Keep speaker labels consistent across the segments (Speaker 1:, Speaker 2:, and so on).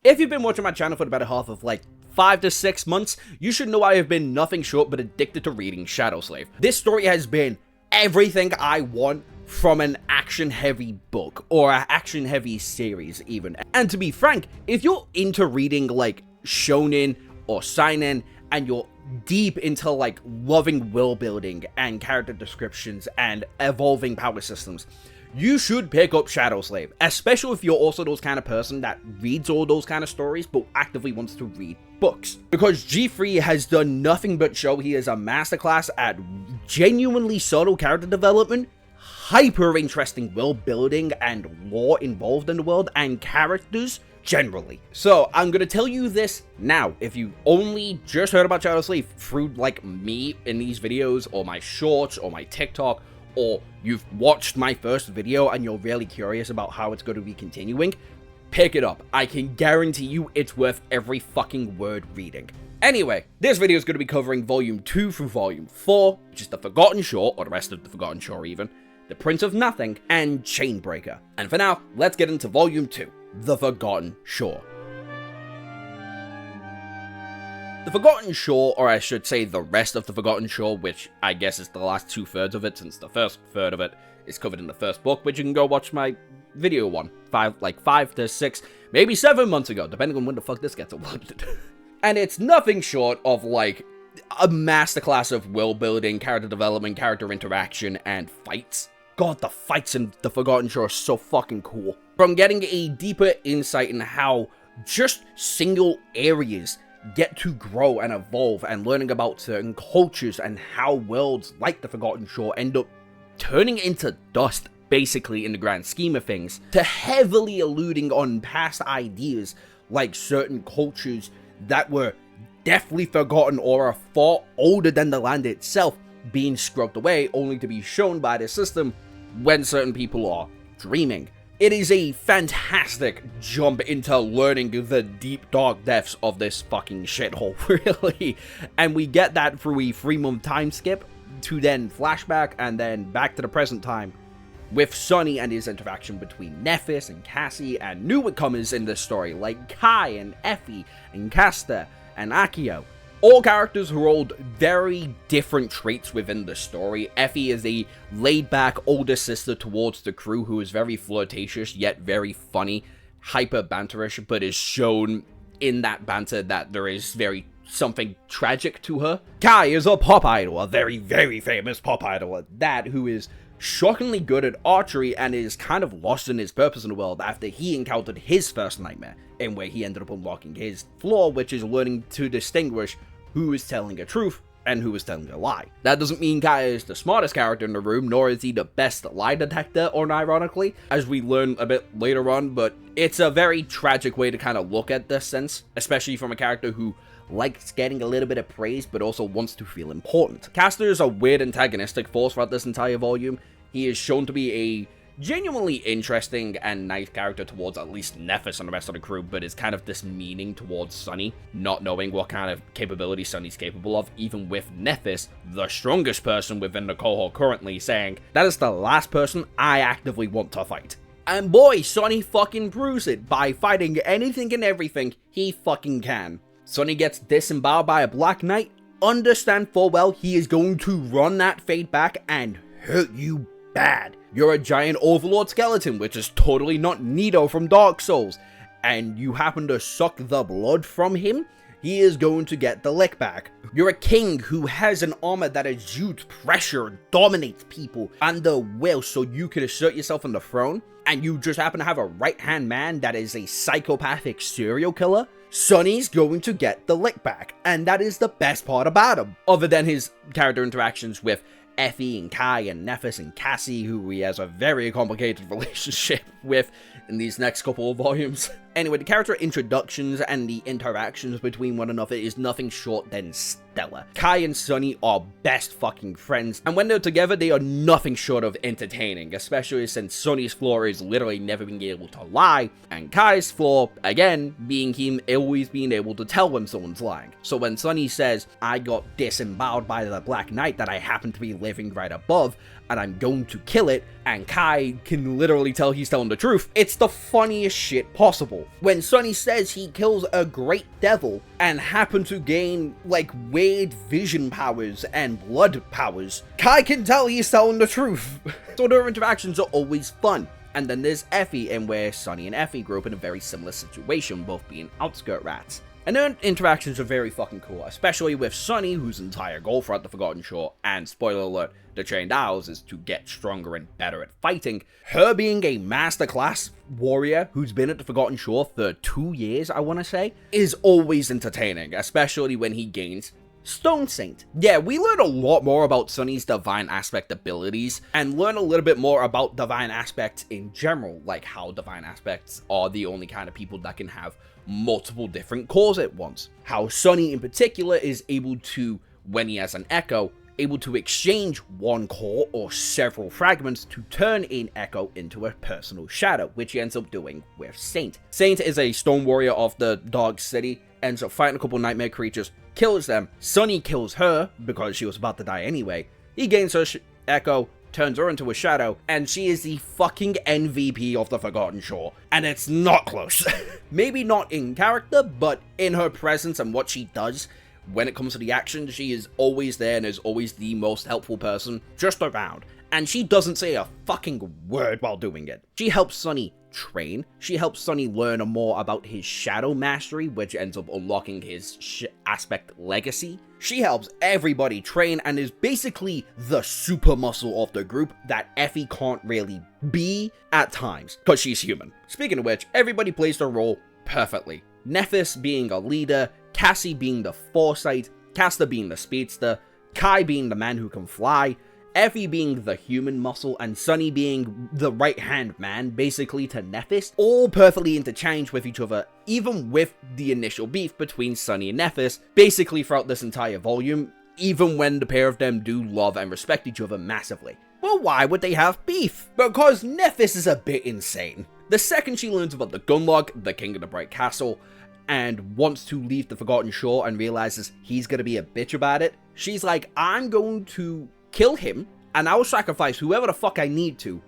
Speaker 1: If you've been watching my channel for the better half of like 5 to 6 months, you should know I have been nothing short but addicted to reading Shadow Slave. This story has been everything I want from an action-heavy book, or an action-heavy series even. And to be frank, if you're into reading like shonen or seinen, and you're deep into like loving world building and character descriptions and evolving power systems, you should pick up Shadow Slave, especially if you're also those kind of person that reads all those kind of stories but actively wants to read books. Because G3 has done nothing but show he is a masterclass at genuinely subtle character development, hyper interesting world building and lore involved in the world, and characters generally. So I'm gonna tell you this now. If you only just heard about Shadow Slave through like me in these videos, or my shorts, or my TikTok, or you've watched my first video and you're really curious about how it's going to be continuing, pick it up. I can guarantee you it's worth every fucking word reading. Anyway, this video is going to be covering Volume 2 through Volume 4, which is The Forgotten Shore, or the rest of The Forgotten Shore even, The Prince of Nothing, and Chainbreaker. And for now, let's get into Volume 2, The Forgotten Shore. The Forgotten Shore, or I should say the rest of The Forgotten Shore, which I guess is the last 2/3 of it, since the first third of it is covered in the first book, which you can go watch my video on, 5 to 6, maybe 7 months ago, depending on when the fuck this gets uploaded. And it's nothing short of like a masterclass of world building, character development, character interaction, and fights. God, the fights in The Forgotten Shore are so fucking cool. From getting a deeper insight in how just single areas get to grow and evolve, and learning about certain cultures and how worlds like The Forgotten Shore end up turning into dust, basically, in the grand scheme of things, to heavily alluding on past ideas like certain cultures that were definitely forgotten or are far older than the land itself being scrubbed away, only to be shown by the system when certain people are dreaming. It is a fantastic jump into learning the deep dark depths of this fucking shithole, really. And we get that through a 3-month time skip to then flashback and then back to the present time with Sunny and his interaction between Nephis and Cassie and newcomers in this story like Kai and Effie and Casta and Akio. All characters who hold very different traits within the story. Effie is a laid-back older sister towards the crew who is very flirtatious yet very funny, hyper banterish, but is shown in that banter that there is very something tragic to her. Kai is a pop idol, a very, very famous pop idol at that, who is shockingly good at archery and is kind of lost in his purpose in the world after he encountered his first nightmare, in where he ended up unlocking his flaw, which is learning to distinguish who is telling a truth and who is telling a lie. That doesn't mean Kai is the smartest character in the room, nor is he the best lie detector, or ironically, as we learn a bit later on, but it's a very tragic way to kind of look at this sense, especially from a character who likes getting a little bit of praise, but also wants to feel important. Castor is a weird antagonistic force throughout this entire volume. He is shown to be a genuinely interesting and nice character towards at least Nephis and the rest of the crew, but is kind of dismeaning towards Sunny, not knowing what kind of capability Sunny's capable of, even with Nephis, the strongest person within the cohort currently, saying, that is the last person I actively want to fight. And boy, Sunny fucking proves it by fighting anything and everything he fucking can. Sunny gets disemboweled by a Black Knight. Understand full well he is going to run that fate back and hurt you bad. You're a giant overlord skeleton, which is totally not Nito from Dark Souls, and you happen to suck the blood from him, he is going to get the lick back. You're a king who has an armor that exudes pressure and dominates people under will so you can assert yourself on the throne, and you just happen to have a right-hand man that is a psychopathic serial killer. Sunny's going to get the lick back, and that is the best part about him, other than his character interactions with Effie and Kai and Nephis and Cassie, who he has a very complicated relationship with in these next couple of volumes. Anyway, the character introductions and the interactions between one another is nothing short than stellar. Kai and Sunny are best fucking friends, and when they're together, they are nothing short of entertaining, especially since Sunny's flaw is literally never being able to lie, and Kai's flaw, again, being him always being able to tell when someone's lying. So when Sunny says, I got disemboweled by the Black Knight that I happen to be living right above, and I'm going to kill it, and Kai can literally tell he's telling the truth, it's the funniest shit possible. when Sunny says he kills a great devil and happened to gain like weird vision powers and blood powers, Kai can tell he's telling the truth. So their interactions are always fun. And then there's Effie, and where Sunny and Effie grew up in a very similar situation, both being outskirt rats. And their interactions are very fucking cool, especially with Sunny, whose entire goal throughout the Forgotten Shore, and spoiler alert, the Trained Owls, is to get stronger and better at fighting. Her being a masterclass warrior who's been at the Forgotten Shore for 2 years, I want to say, is always entertaining, especially when he gains Stone Saint. Yeah, we learn a lot more about Sunny's Divine Aspect abilities, and learn a little bit more about Divine Aspects in general, like how Divine Aspects are the only kind of people that can have multiple different cores at once. How Sunny in particular is able to, when he has an Echo, able to exchange one core or several fragments to turn an Echo into a personal shadow, which he ends up doing with Saint. Saint is a stone warrior of the Dark City, ends up fighting a couple nightmare creatures, kills them. Sunny kills her because she was about to die anyway. He gains her Echo, turns her into a shadow, and she is the fucking MVP of the Forgotten Shore. And it's not close. Maybe not in character, but in her presence and what she does. When it comes to the action, she is always there and is always the most helpful person just around. And she doesn't say a fucking word while doing it. She helps Sunny train. She helps Sunny learn more about his shadow mastery, which ends up unlocking his aspect legacy. She helps everybody train and is basically the super muscle of the group that Effie can't really be at times, because she's human. Speaking of which, everybody plays their role perfectly. Nephis being a leader, Cassie being the foresight, Castor being the speedster, Kai being the man who can fly, Effie being the human muscle, and Sunny being the right-hand man, basically, to Nephis, all perfectly interchanged with each other, even with the initial beef between Sunny and Nephis, basically throughout this entire volume, even when the pair of them do love and respect each other massively. Well, why would they have beef? Because Nephis is a bit insane. The second she learns about the Gunlock, the King of the Bright Castle, and wants to leave the Forgotten Shore and realizes he's gonna be a bitch about it, she's like, I'm going to kill him, and I'll sacrifice whoever the fuck I need to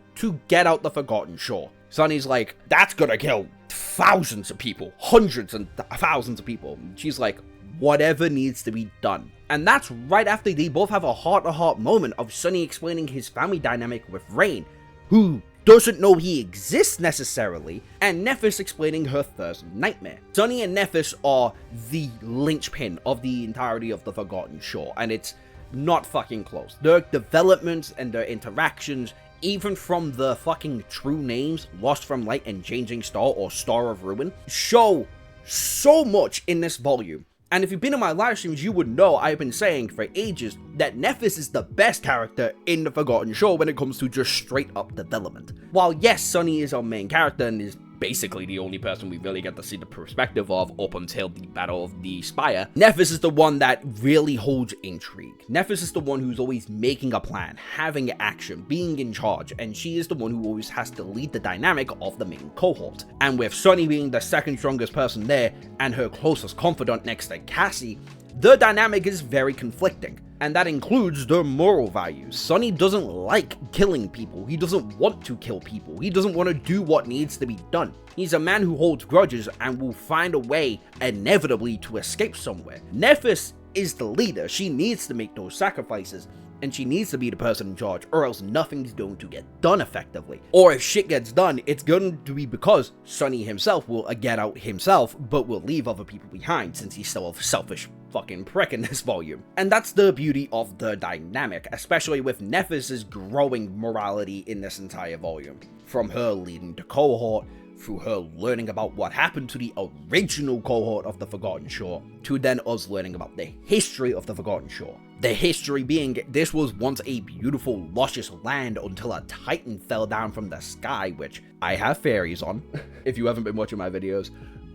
Speaker 1: get out the Forgotten Shore. Sunny's like, that's gonna kill thousands of people, hundreds and thousands of people. She's like, whatever needs to be done. And that's right after they both have a heart-to-heart moment of Sunny explaining his family dynamic with Rain, who doesn't know he exists necessarily, and Nephis explaining her first nightmare. Sunny and Nephis are the linchpin of the entirety of the Forgotten Shore, and it's not fucking close. Their developments and their interactions, even from the fucking true names, Lost from Light and Changing Star or Star of Ruin, show so much in this volume. And if you've been in my live streams, you would know I've been saying for ages that Nephis is the best character in the Forgotten Shore when it comes to just straight up development. While yes, Sunny is our main character and is basically the only person we really get to see the perspective of up until the Battle of the Spire, Nephis is the one that really holds intrigue. Nephis is the one who's always making a plan, having action, being in charge, and she is the one who always has to lead the dynamic of the main cohort. And with Sunny being the second strongest person there, and her closest confidant next to Cassie, the dynamic is very conflicting. And that includes their moral values. Sunny doesn't like killing people. He doesn't want to kill people. He doesn't want to do what needs to be done. He's a man who holds grudges and will find a way, inevitably, to escape somewhere. Nephis is the leader. She needs to make those sacrifices, and she needs to be the person in charge, or else nothing's going to get done effectively. Or if shit gets done, it's going to be because Sunny himself will get out himself, but will leave other people behind, since he's still a selfish fucking prick in this volume. And that's the beauty of the dynamic, especially with Nephis's growing morality in this entire volume. From her leading the cohort, through her learning about what happened to the original cohort of the Forgotten Shore, to then us learning about the history of the Forgotten Shore. The history being, this was once a beautiful, luscious land until a titan fell down from the sky, which I have fairies on. If you haven't been watching my videos,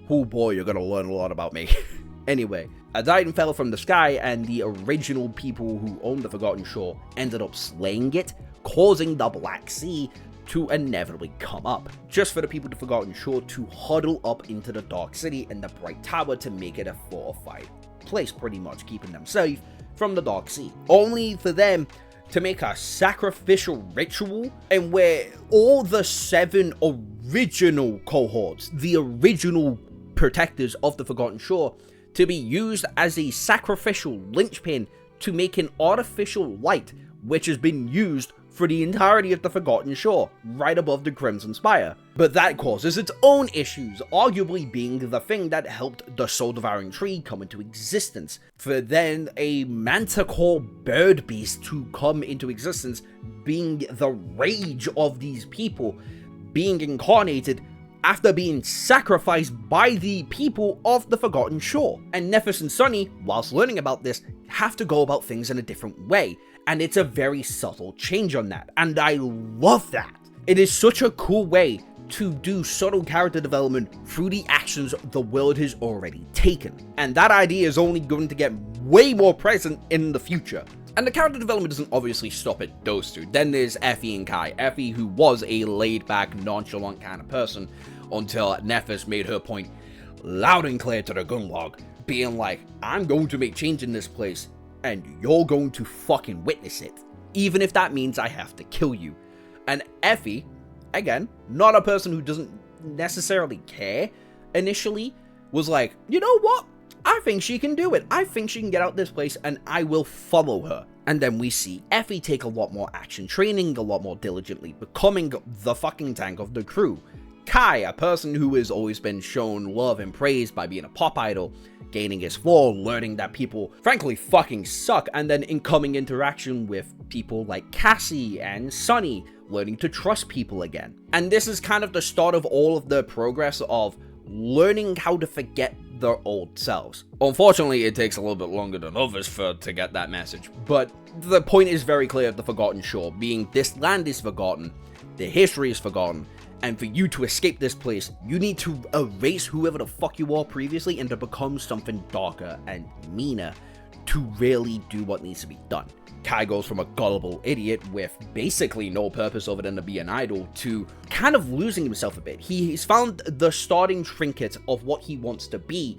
Speaker 1: oh boy, you're gonna learn a lot about me. Anyway, a titan fell from the sky, and the original people who owned the Forgotten Shore ended up slaying it, causing the Black Sea to inevitably come up, just for the people of the Forgotten Shore to huddle up into the Dark City and the Bright Tower to make it a fortified place, pretty much keeping them safe from the Dark Sea. Only for them to make a sacrificial ritual, and where all the 7 original cohorts, the original protectors of the Forgotten Shore, to be used as a sacrificial linchpin to make an artificial light, which has been used for the entirety of the Forgotten Shore, right above the Crimson Spire. But that causes its own issues, arguably being the thing that helped the soul-devouring tree come into existence. For then a manticore bird beast to come into existence, being the rage of these people, being incarnated after being sacrificed by the people of the Forgotten Shore. And Nephis and Sunny, whilst learning about this, have to go about things in a different way. And it's a very subtle change on that, and I love that. It is such a cool way to do subtle character development through the actions the world has already taken. And that idea is only going to get way more present in the future. And the character development doesn't obviously stop at those two. Then there's Effie and Kai. Effie, who was a laid-back, nonchalant kind of person, until Nephis made her point loud and clear to the Gunlog, being like, I'm going to make change in this place, and you're going to fucking witness it, even if that means I have to kill you. And Effie, again, not a person who doesn't necessarily care initially, was like, you know what? I think she can do it. I think she can get out this place, and I will follow her. And then we see Effie take a lot more action training, a lot more diligently, becoming the fucking tank of the crew. Kai, a person who has always been shown love and praise by being a pop idol, gaining his floor, learning that people frankly fucking suck, and then in coming interaction with people like Cassie and Sunny, learning to trust people again. And this is kind of the start of all of the progress of learning how to forget their old selves. Unfortunately, it takes a little bit longer than others to get that message, but the point is very clear of the Forgotten Shore, being this land is forgotten, the history is forgotten, and for you to escape this place, you need to erase whoever the fuck you were previously and to become something darker and meaner to really do what needs to be done. Kai goes from a gullible idiot with basically no purpose other than to be an idol to kind of losing himself a bit. He's found the starting trinket of what he wants to be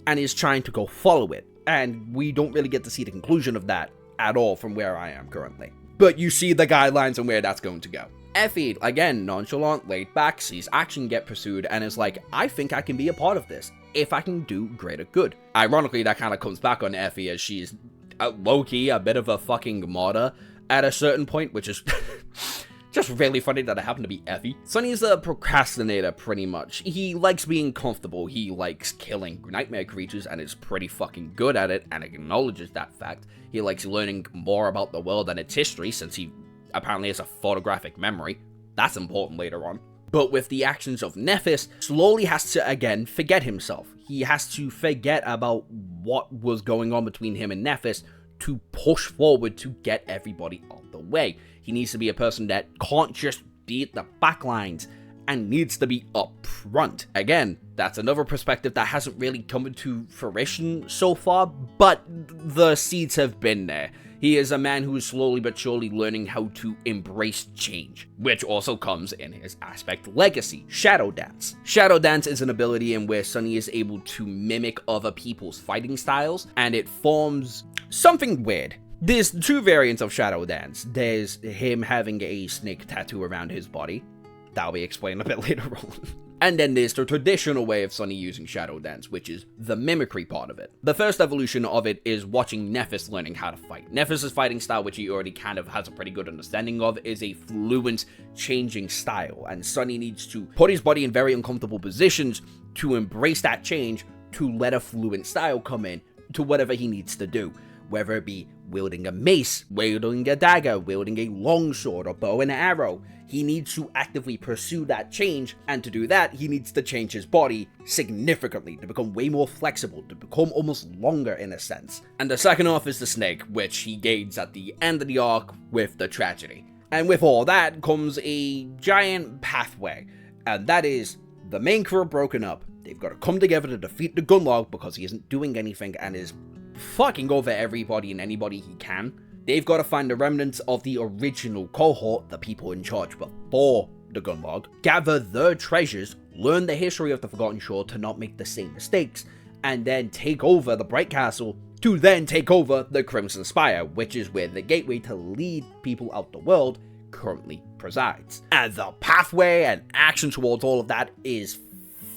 Speaker 1: and is trying to go follow it. And we don't really get to see the conclusion of that at all from where I am currently. But you see the guidelines and where that's going to go. Effie, again, nonchalant, laid back, sees action get pursued, and is like, I think I can be a part of this, if I can do greater good. Ironically, that kind of comes back on Effie, as she's low-key a bit of a fucking martyr at a certain point, which is just really funny that it happened to be Effie. Sunny's a procrastinator, pretty much. He likes being comfortable, he likes killing nightmare creatures, and is pretty fucking good at it, and acknowledges that fact. He likes learning more about the world and its history, since he apparently has a photographic memory. That's important later on. But with the actions of Nephis, slowly has to again forget himself. He has to forget about what was going on between him and Nephis to push forward to get everybody out the way. He needs to be a person that can't just be at the back lines and needs to be up front. Again, that's another perspective that hasn't really come into fruition so far, but the seeds have been there. He is a man who is slowly but surely learning how to embrace change, which also comes in his aspect legacy, Shadow Dance. Shadow Dance is an ability in where Sunny is able to mimic other people's fighting styles, and it forms something weird. There's 2 variants of Shadow Dance. There's him having a snake tattoo around his body. That'll be explained a bit later on. And then there's the traditional way of Sunny using Shadow Dance, which is the mimicry part of it. The first evolution of it is watching Nephis learning how to fight. Nephis' fighting style, which he already kind of has a pretty good understanding of, is a fluent, changing style, and Sunny needs to put his body in very uncomfortable positions to embrace that change, to let a fluent style come in to whatever he needs to do, whether it be wielding a mace, wielding a dagger, wielding a longsword, or bow and arrow. He needs to actively pursue that change, and to do that, he needs to change his body significantly, to become way more flexible, to become almost longer in a sense. And the second off is the snake, which he gains at the end of the arc with the tragedy. And with all that comes a giant pathway, and that is the main crew are broken up. They've got to come together to defeat the Gunlog because he isn't doing anything and is fucking over everybody and anybody he can. They've got to find the remnants of the original cohort, the people in charge before the Gunlog, gather their treasures, learn the history of the Forgotten Shore to not make the same mistakes, and then take over the Bright Castle to then take over the Crimson Spire, which is where the gateway to lead people out the world currently presides. And the pathway and action towards all of that is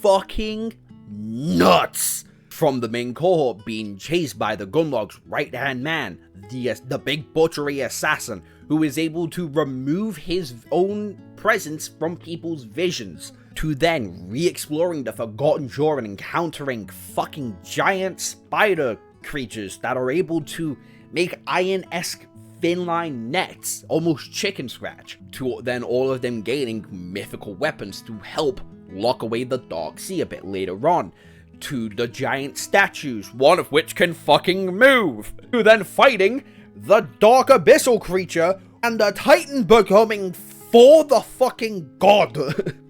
Speaker 1: fucking nuts. From the main cohort being chased by the Gunlog's right-hand man, the big butchery assassin, who is able to remove his own presence from people's visions, to then re-exploring the Forgotten Shore and encountering fucking giant spider creatures that are able to make iron-esque fin-line nets, almost chicken scratch, to then all of them gaining mythical weapons to help lock away the Dark Sea a bit later on, to the giant statues, one of which can fucking move, to then fighting the Dark Abyssal creature and the Titan becoming for the fucking god,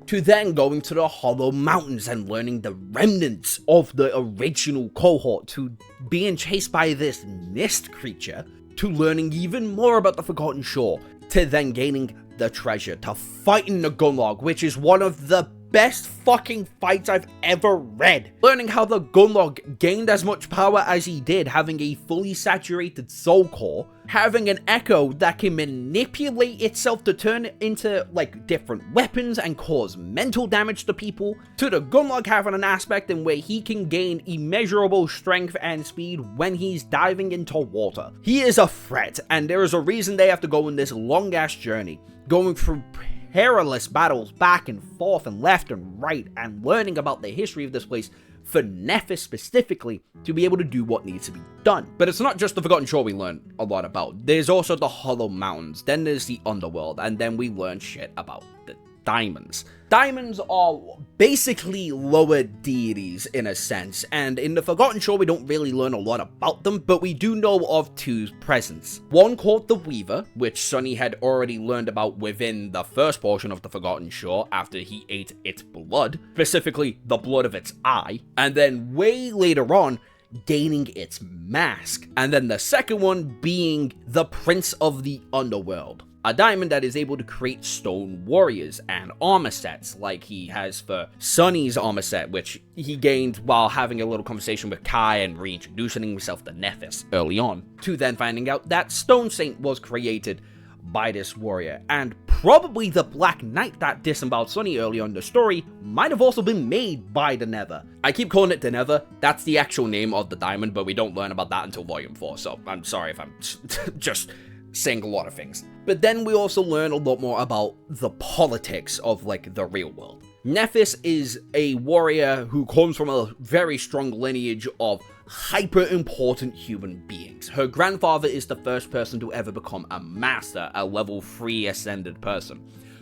Speaker 1: to then going to the Hollow Mountains and learning the remnants of the original cohort, to being chased by this mist creature, to learning even more about the Forgotten Shore, to then gaining the treasure, to fighting the Gunlog, which is one of the best fucking fights I've ever read. Learning how the Gunlog gained as much power as he did, having a fully saturated soul core, having an echo that can manipulate itself to turn into like different weapons and cause mental damage to people, to the Gunlog having an aspect in where he can gain immeasurable strength and speed when he's diving into water. He is a threat, and there is a reason they have to go on this long ass journey, going through perilous battles back and forth and left and right, and learning about the history of this place for Nephis specifically to be able to do what needs to be done. But it's not just the Forgotten Shore we learn a lot about. There's also the Hollow Mountains, then there's the Underworld, and then we learn shit about the Diamonds. Diamonds are basically lower deities in a sense, and in the Forgotten Shore we don't really learn a lot about them, but we do know of two presence. One called the Weaver, which Sunny had already learned about within the first portion of the Forgotten Shore after he ate its blood, specifically the blood of its eye, and then way later on, gaining its mask. And then the second one being the Prince of the Underworld, a diamond that is able to create stone warriors and armor sets, like he has for Sunny's armor set, which he gained while having a little conversation with Kai and reintroducing himself to Nephis early on, to then finding out that Stone Saint was created by this warrior, and probably the Black Knight that disemboweled Sunny early on in the story might have also been made by the Nether. I keep calling it the Nether, that's the actual name of the diamond, but we don't learn about that until Volume 4, so I'm sorry if I'm just saying a lot of things. But then we also learn a lot more about the politics of like the real world. Nephis is a warrior who comes from a very strong lineage of hyper important human beings. Her grandfather is the first person to ever become a master, a level 3 ascended person.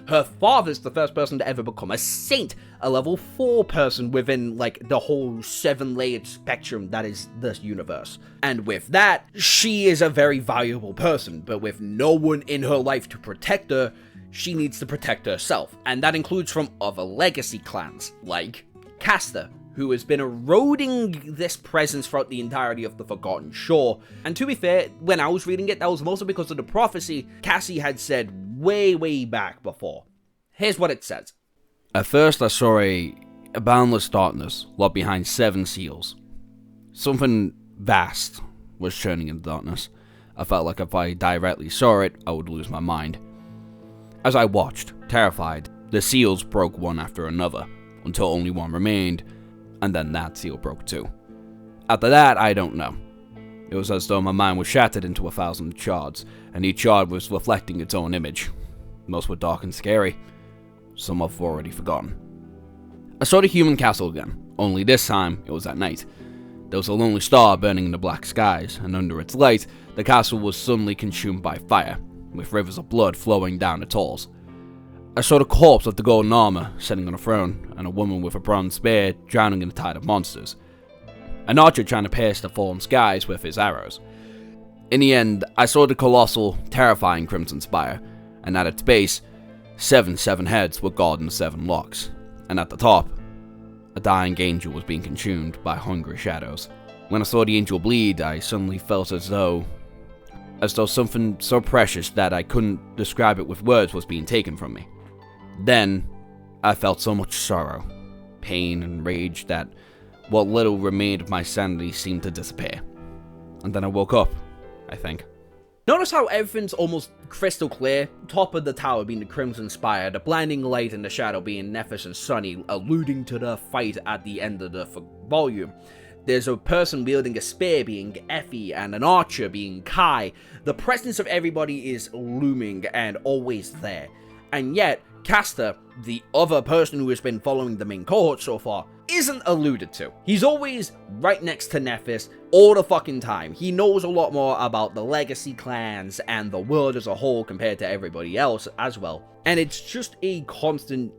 Speaker 1: Her father's the first person to ever become a saint, a level 4 person within, like, the whole 7-layered spectrum that is this universe. And with that, she is a very valuable person, but with no one in her life to protect her, she needs to protect herself. And that includes from other legacy clans, like Castor, who has been eroding this presence throughout the entirety of the Forgotten Shore. And to be fair, when I was reading it, that was mostly because of the prophecy Cassie had said way back before. Here's what it says. At first I saw a boundless darkness locked behind 7 seals. Something vast was churning in the darkness. I felt like if I directly saw it, I would lose my mind. As I watched, terrified, the seals broke one after another, until only one remained, and then that seal broke too. After that, I don't know. It was as though my mind was shattered into 1,000 shards, and each shard was reflecting its own image. Most were dark and scary. Some I've already forgotten. I saw the human castle again, only this time it was at night. There was a lonely star burning in the black skies, and under its light, the castle was suddenly consumed by fire, with rivers of blood flowing down its halls. I saw the corpse of the golden armor sitting on a throne, and a woman with a bronze spear drowning in a tide of monsters. An archer trying to pierce the fallen skies with his arrows. In the end, I saw the colossal, terrifying Crimson Spire, and at its base, 7 heads were guarding the 7 locks, and at the top, a dying angel was being consumed by hungry shadows. When I saw the angel bleed, I suddenly felt as though something so precious that I couldn't describe it with words was being taken from me. Then, I felt so much sorrow, pain, and rage that what little remained of my sanity seemed to disappear. And then I woke up, I think. Notice how everything's almost crystal clear? Top of the tower being the Crimson Spire, the blinding light in the shadow being Nephis and Sunny, alluding to the fight at the end of the volume. There's a person wielding a spear being Effie, and an archer being Kai. The presence of everybody is looming and always there. And yet, Castor, the other person who has been following the main cohort so far, isn't alluded to. He's always right next to Nephis all the fucking time. He knows a lot more about the legacy clans and the world as a whole compared to everybody else as well. And it's just a constant,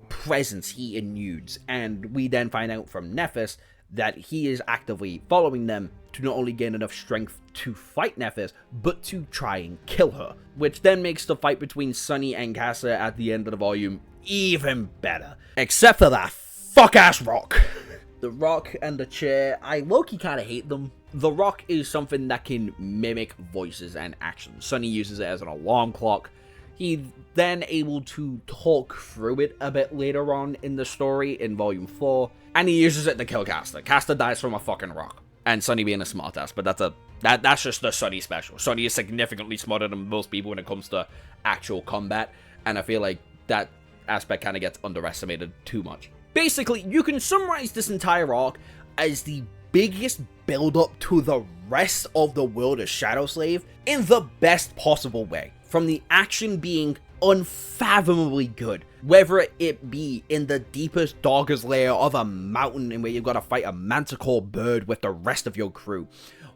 Speaker 1: presence he enudes. And we then find out from Nephis that he is actively following them to not only gain enough strength to fight Nephis, but to try and kill her. Which then makes the fight between Sunny and Castor at the end of the volume even better. Except for that fuck-ass rock. The rock and the chair, I low-key kind of hate them. The rock is something that can mimic voices and actions. Sunny uses it as an alarm clock. He's then able to talk through it a bit later on in the story in volume 4. And he uses it to kill Castor. Castor dies from a fucking rock. And Sunny being a smartass, but that's just the Sunny special. Sunny is significantly smarter than most people when it comes to actual combat. And I feel like that aspect kind of gets underestimated too much. Basically, you can summarize this entire arc as the biggest build-up to the rest of the world of Shadow Slave in the best possible way. From the action being unfathomably good, whether it be in the deepest, darkest layer of a mountain in where you've got to fight a manticore bird with the rest of your crew,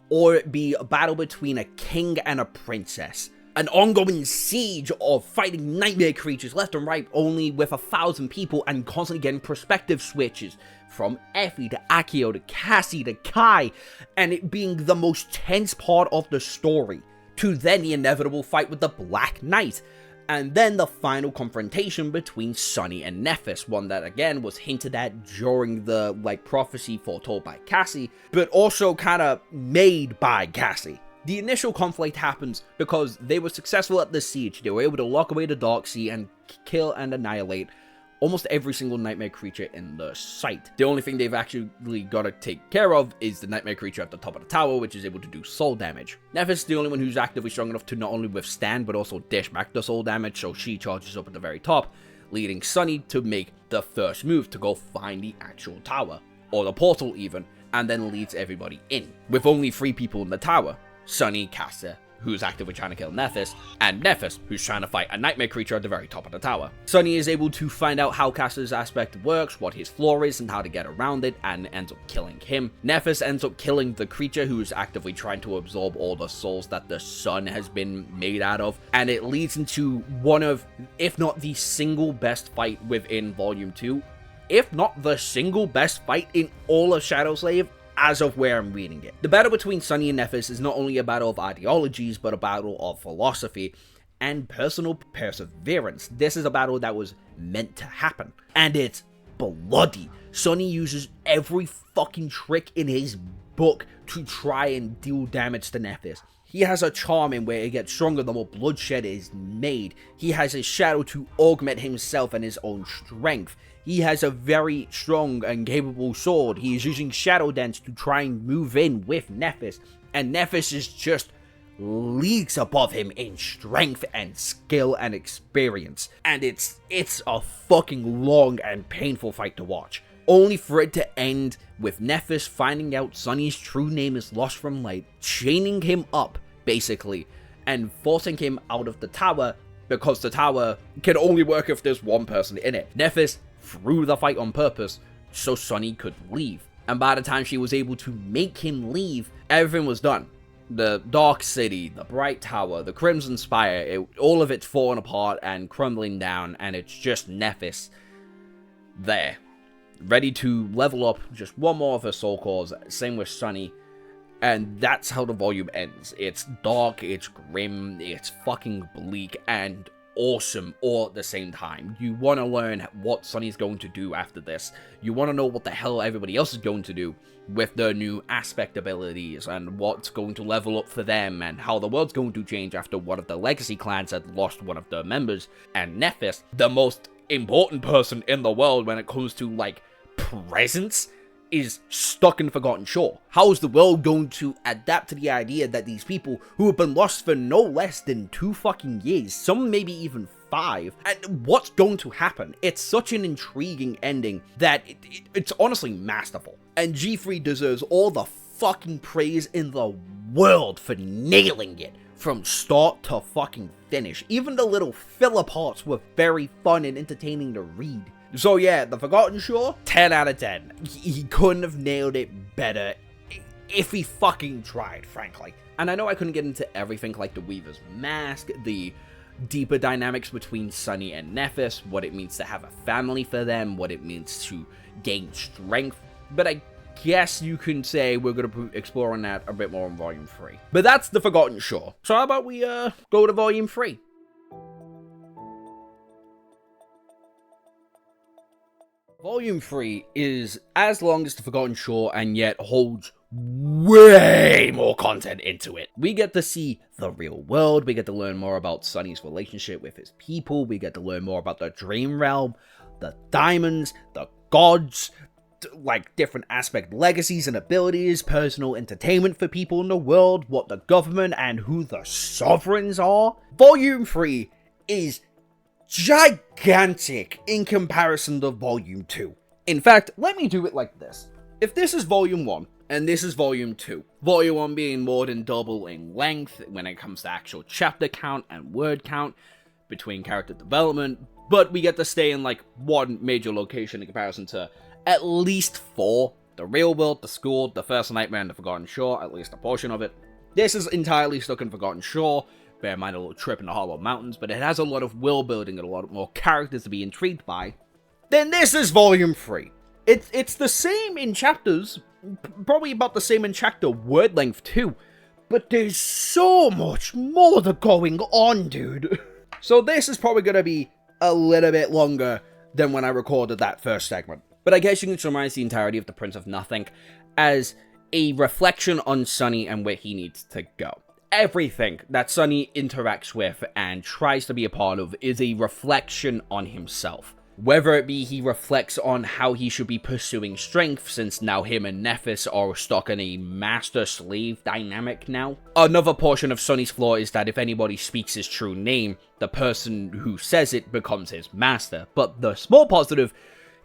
Speaker 1: or it be a battle between a king and a princess, an ongoing siege of fighting nightmare creatures left and right only with 1,000 people and constantly getting perspective switches from Effie to Akio to Cassie to Kai, and it being the most tense part of the story, to then the inevitable fight with the Black Knight, and then the final confrontation between Sunny and Nephis, one that again was hinted at during the prophecy foretold by Cassie, but also kind of made by Cassie. The initial conflict happens because they were successful at the siege. They were able to lock away the Darksea and kill and annihilate almost every single nightmare creature in the site. The only thing they've actually got to take care of is the nightmare creature at the top of the tower, which is able to do soul damage. Nephis is the only one who's actively strong enough to not only withstand, but also dish back the soul damage, so she charges up at the very top, leading Sunny to make the first move to go find the actual tower, or the portal even, and then leads everybody in, with only 3 people in the tower. Sunny, Castor, who's actively trying to kill Nephis, and Nephis, who's trying to fight a nightmare creature at the very top of the tower. Sunny is able to find out how Castor's aspect works, what his flaw is, and how to get around it, and ends up killing him. Nephis ends up killing the creature who is actively trying to absorb all the souls that the sun has been made out of, and it leads into one of, if not the single best fight within Volume 2, if not the single best fight in all of Shadow Slave, as of where I'm reading it. The battle between Sunny and Nephis is not only a battle of ideologies, but a battle of philosophy and personal perseverance. This is a battle that was meant to happen, and it's bloody. Sunny uses every fucking trick in his book to try and deal damage to Nephis. He has a charm in where it gets stronger the more bloodshed is made. He has his shadow to augment himself and his own strength. He has a very strong and capable sword. He is using Shadow Dance to try and move in with Nephis. And Nephis is just leagues above him in strength and skill and experience. And it's a fucking long and painful fight to watch. Only for it to end with Nephis finding out Sunny's true name is Lost from Light, chaining him up, basically, and forcing him out of the tower, because the tower can only work if there's one person in it. Nephis threw the fight on purpose so Sunny could leave. And by the time she was able to make him leave, everything was done. The Dark City, the Bright Tower, the Crimson Spire, all of it's falling apart and crumbling down, and it's just Nephis there, ready to level up just one more of her soul cores, same with Sunny, and that's how the volume ends. It's dark, it's grim, it's fucking bleak, and awesome all at the same time. You want to learn what Sunny's going to do after this. You want to know what the hell everybody else is going to do with their new aspect abilities, and what's going to level up for them, and how the world's going to change after one of the legacy clans had lost one of their members. And Nephis, the most important person in the world when it comes to, presence is stuck in Forgotten Shore? How is the world going to adapt to the idea that these people who have been lost for no less than 2 fucking years, some maybe even 5, and what's going to happen? It's such an intriguing ending that it's honestly masterful. And G3 deserves all the fucking praise in the world for nailing it from start to fucking finish. Even the little filler parts were very fun and entertaining to read. So yeah, The Forgotten Shore, 10 out of 10. He couldn't have nailed it better if he fucking tried, frankly. And I know I couldn't get into everything like the Weaver's Mask, the deeper dynamics between Sunny and Nephis, what it means to have a family for them, what it means to gain strength, but I guess you can say we're going to be exploring that a bit more in Volume 3. But that's The Forgotten Shore. So how about we go to Volume 3? Volume 3 is as long as The Forgotten Shore and yet holds way more content into it. We get to see the real world, we get to learn more about Sunny's relationship with his people, we get to learn more about the Dream Realm, the diamonds, the gods, like different aspect legacies and abilities, personal entertainment for people in the world, what the government and who the sovereigns are. Volume 3 is gigantic in comparison to Volume 2. In fact, let me do it like this. If this is Volume 1, and this is Volume 2, Volume 1 being more than double in length when it comes to actual chapter count and word count between character development, but we get to stay in like one major location in comparison to at least 4. The real world, the school, the first nightmare, and the Forgotten Shore, at least a portion of it. This is entirely stuck in Forgotten Shore. Bear in mind a little trip in the Hollow Mountains, but it has a lot of world building and a lot more characters to be intrigued by. Then this is Volume 3. It's the same in chapters, probably about the same in chapter word length too, but there's so much more going on, dude. So this is probably going to be a little bit longer than when I recorded that first segment. But I guess you can summarize the entirety of The Prince of Nothing as a reflection on Sunny and where he needs to go. Everything that Sunny interacts with and tries to be a part of is a reflection on himself. Whether it be he reflects on how he should be pursuing strength, since now him and Nephis are stuck in a master-slave dynamic now. Another portion of Sunny's flaw is that if anybody speaks his true name, the person who says it becomes his master. But the small positive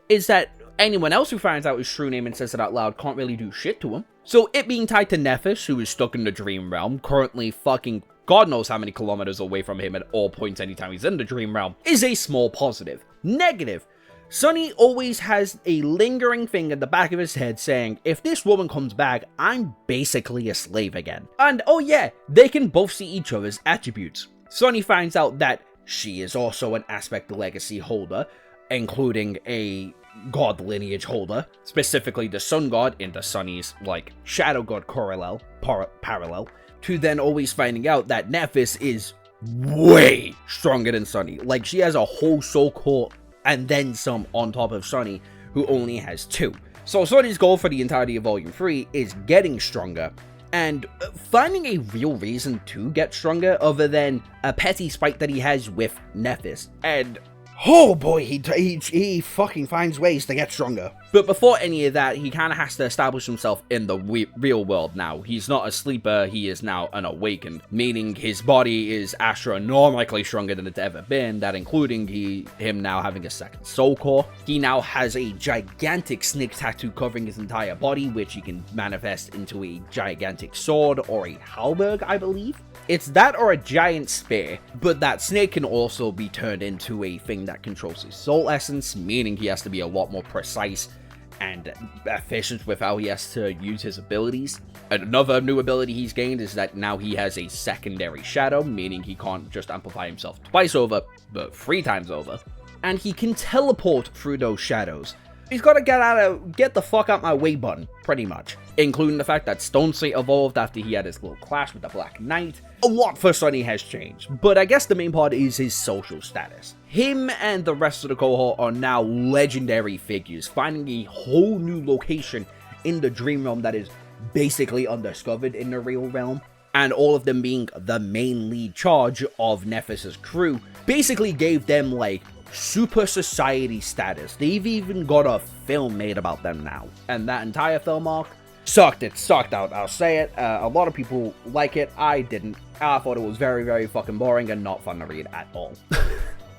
Speaker 1: is that anyone else who finds out his true name and says it out loud can't really do shit to him. So it being tied to Nephis, who is stuck in the Dream Realm, currently fucking God knows how many kilometers away from him at all points anytime he's in the Dream Realm, is a small positive. Negative. Sunny always has a lingering thing at the back of his head saying, if this woman comes back, I'm basically a slave again. And oh yeah, they can both see each other's attributes. Sunny finds out that she is also an aspect legacy holder, including a god lineage holder, specifically the sun god in the Sunny's, like, shadow god parallel, to then always finding out that Nephis is way stronger than Sunny. Like, she has a whole soul core and then some on top of Sunny, who only has 2. So Sunny's goal for the entirety of Volume 3 is getting stronger, and finding a real reason to get stronger other than a petty spite that he has with Nephis. And oh boy, he fucking finds ways to get stronger. But before any of that, he kind of has to establish himself in the real world now. He's not a sleeper, he is now an awakened, meaning his body is astronomically stronger than it's ever been, that including him now having a second soul core. He now has a gigantic snake tattoo covering his entire body, which he can manifest into a gigantic sword or a halberd, I believe. It's that or a giant spear, but that snake can also be turned into a thing that controls his soul essence, meaning he has to be a lot more precise and efficient with how he has to use his abilities. Another new ability he's gained is that now he has a secondary shadow, meaning he can't just amplify himself twice over, but 3 times over. And he can teleport through those shadows. He's got to get the fuck out my way button, pretty much. Including the fact that Stone State evolved after he had his little clash with the Black Knight. A lot for Sunny has changed, but I guess the main part is his social status. Him and the rest of the cohort are now legendary figures, finding a whole new location in the Dream Realm that is basically undiscovered in the real realm. and all of them being the main lead charge of Nephis' crew, basically gave them like super society status. They've even got a film made about them now, and that entire film arc sucked. It sucked out, I'll say it. A lot of people like it. I didn't. I thought it was very, very fucking boring and not fun to read at all.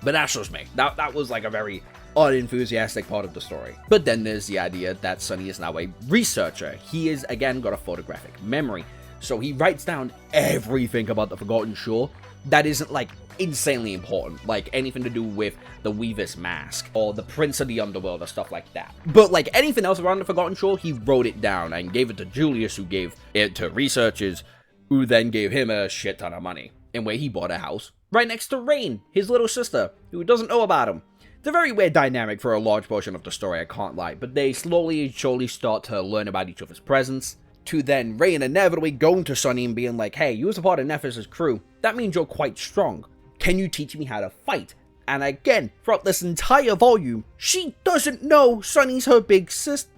Speaker 1: But that's just me. That was like a very unenthusiastic part of the story. But then there's the idea that Sunny is now a researcher. He is, again, got a photographic memory. So he writes down everything about the Forgotten Shore that isn't, like, insanely important. Like, anything to do with the Weaver's Mask, or the Prince of the Underworld, or stuff like that. But, like, anything else around the Forgotten Shore, he wrote it down and gave it to Julius, who gave it to researchers, who then gave him a shit ton of money. In where he bought a house right next to Rain, his little sister, who doesn't know about him. It's a very weird dynamic for a large portion of the story, I can't lie, but they slowly and surely start to learn about each other's presence, to then Rain inevitably going to Sunny and being like, hey, you was a part of Nephis' crew, that means you're quite strong. Can you teach me how to fight? And again, throughout this entire volume, she doesn't know Sunny's her big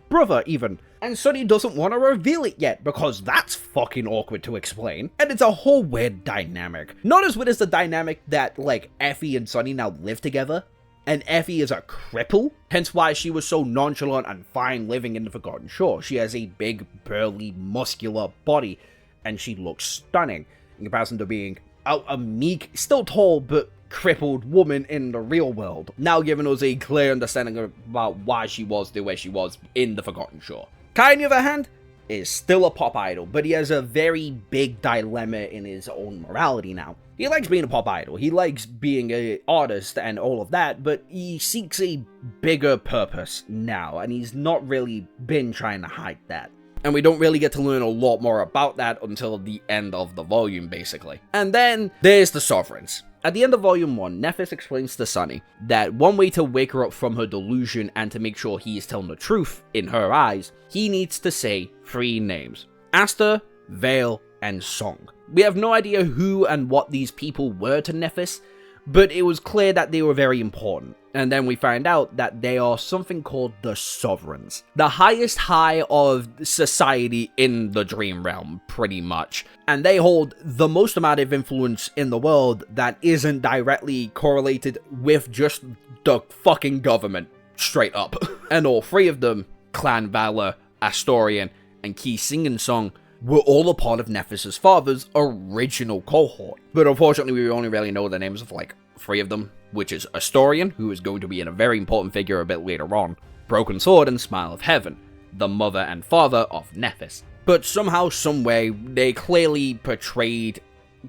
Speaker 1: brother even. And Sunny doesn't want to reveal it yet, because that's fucking awkward to explain. And it's a whole weird dynamic. Not as weird as the dynamic that, like, Effie and Sunny now live together, and Effie is a cripple, hence why she was so nonchalant and fine living in the Forgotten Shore. She has a big, burly, muscular body, and she looks stunning, in comparison to being a meek, still tall, but crippled woman in the real world, now giving us a clear understanding about why she was the way she was in the Forgotten Shore. Kai, on the other hand, is still a pop idol, but he has a very big dilemma in his own morality now. He likes being a pop idol, he likes being an artist and all of that, but he seeks a bigger purpose now, and he's not really been trying to hide that. And we don't really get to learn a lot more about that until the end of the volume, basically. And then there's the Sovereigns. At the end of Volume 1, Nephis explains to Sunny that one way to wake her up from her delusion and to make sure he is telling the truth in her eyes, he needs to say 3 names: Aster, Vale, and Song. We have no idea who and what these people were to Nephis, but it was clear that they were very important. And then we find out that they are something called the Sovereigns. The highest high of society in the Dream Realm, pretty much. And they hold the most amount of influence in the world that isn't directly correlated with just the fucking government, straight up. And all 3 of them, Clan Valor, Astorian, and Key Singing Song, were all a part of Nephis' father's original cohort. But unfortunately, we only really know the names of, like, 3 of them, which is Astorian, who is going to be a very important figure a bit later on, Broken Sword, and Smile of Heaven, the mother and father of Nephis. But somehow, someway, they clearly portrayed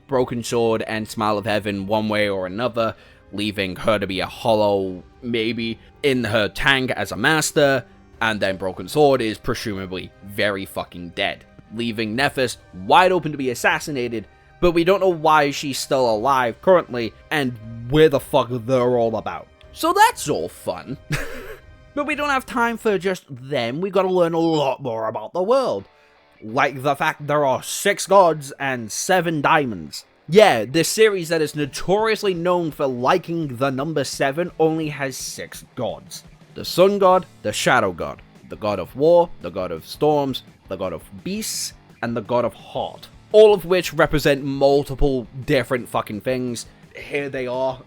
Speaker 1: Broken Sword and Smile of Heaven one way or another, leaving her to be a hollow, maybe, in her tank as a master, and then Broken Sword is presumably very fucking dead, leaving Nephis wide open to be assassinated, but we don't know why she's still alive currently, and where the fuck they're all about. So that's all fun. But we don't have time for just them, we gotta learn a lot more about the world. Like the fact there are 6 gods and 7 diamonds. Yeah, this series that is notoriously known for liking the number 7 only has 6 gods. The Sun God, the Shadow God, the God of War, the God of Storms, the God of Beasts, and the God of Heart. All of which represent multiple different fucking things. Here they are.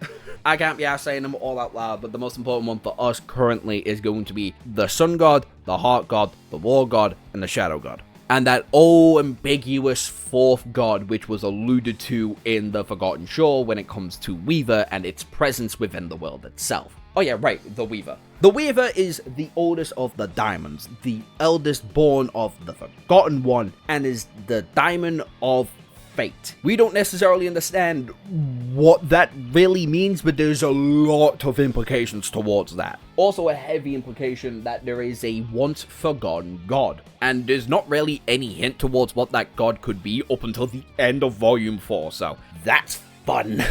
Speaker 1: I can't be asked saying them all out loud, but the most important one for us currently is going to be the Sun God, the Heart God, the War God, and the Shadow God. And that all-ambiguous 4th god which was alluded to in the Forgotten Shore when it comes to Weaver and its presence within the world itself. Oh yeah, right, the Weaver. The Weaver is the oldest of the diamonds, the eldest born of the Forgotten One, and is the diamond of fate. We don't necessarily understand what that really means, but there's a lot of implications towards that. Also a heavy implication that there is a once forgotten god, and there's not really any hint towards what that god could be up until the end of Volume 4, so that's fun.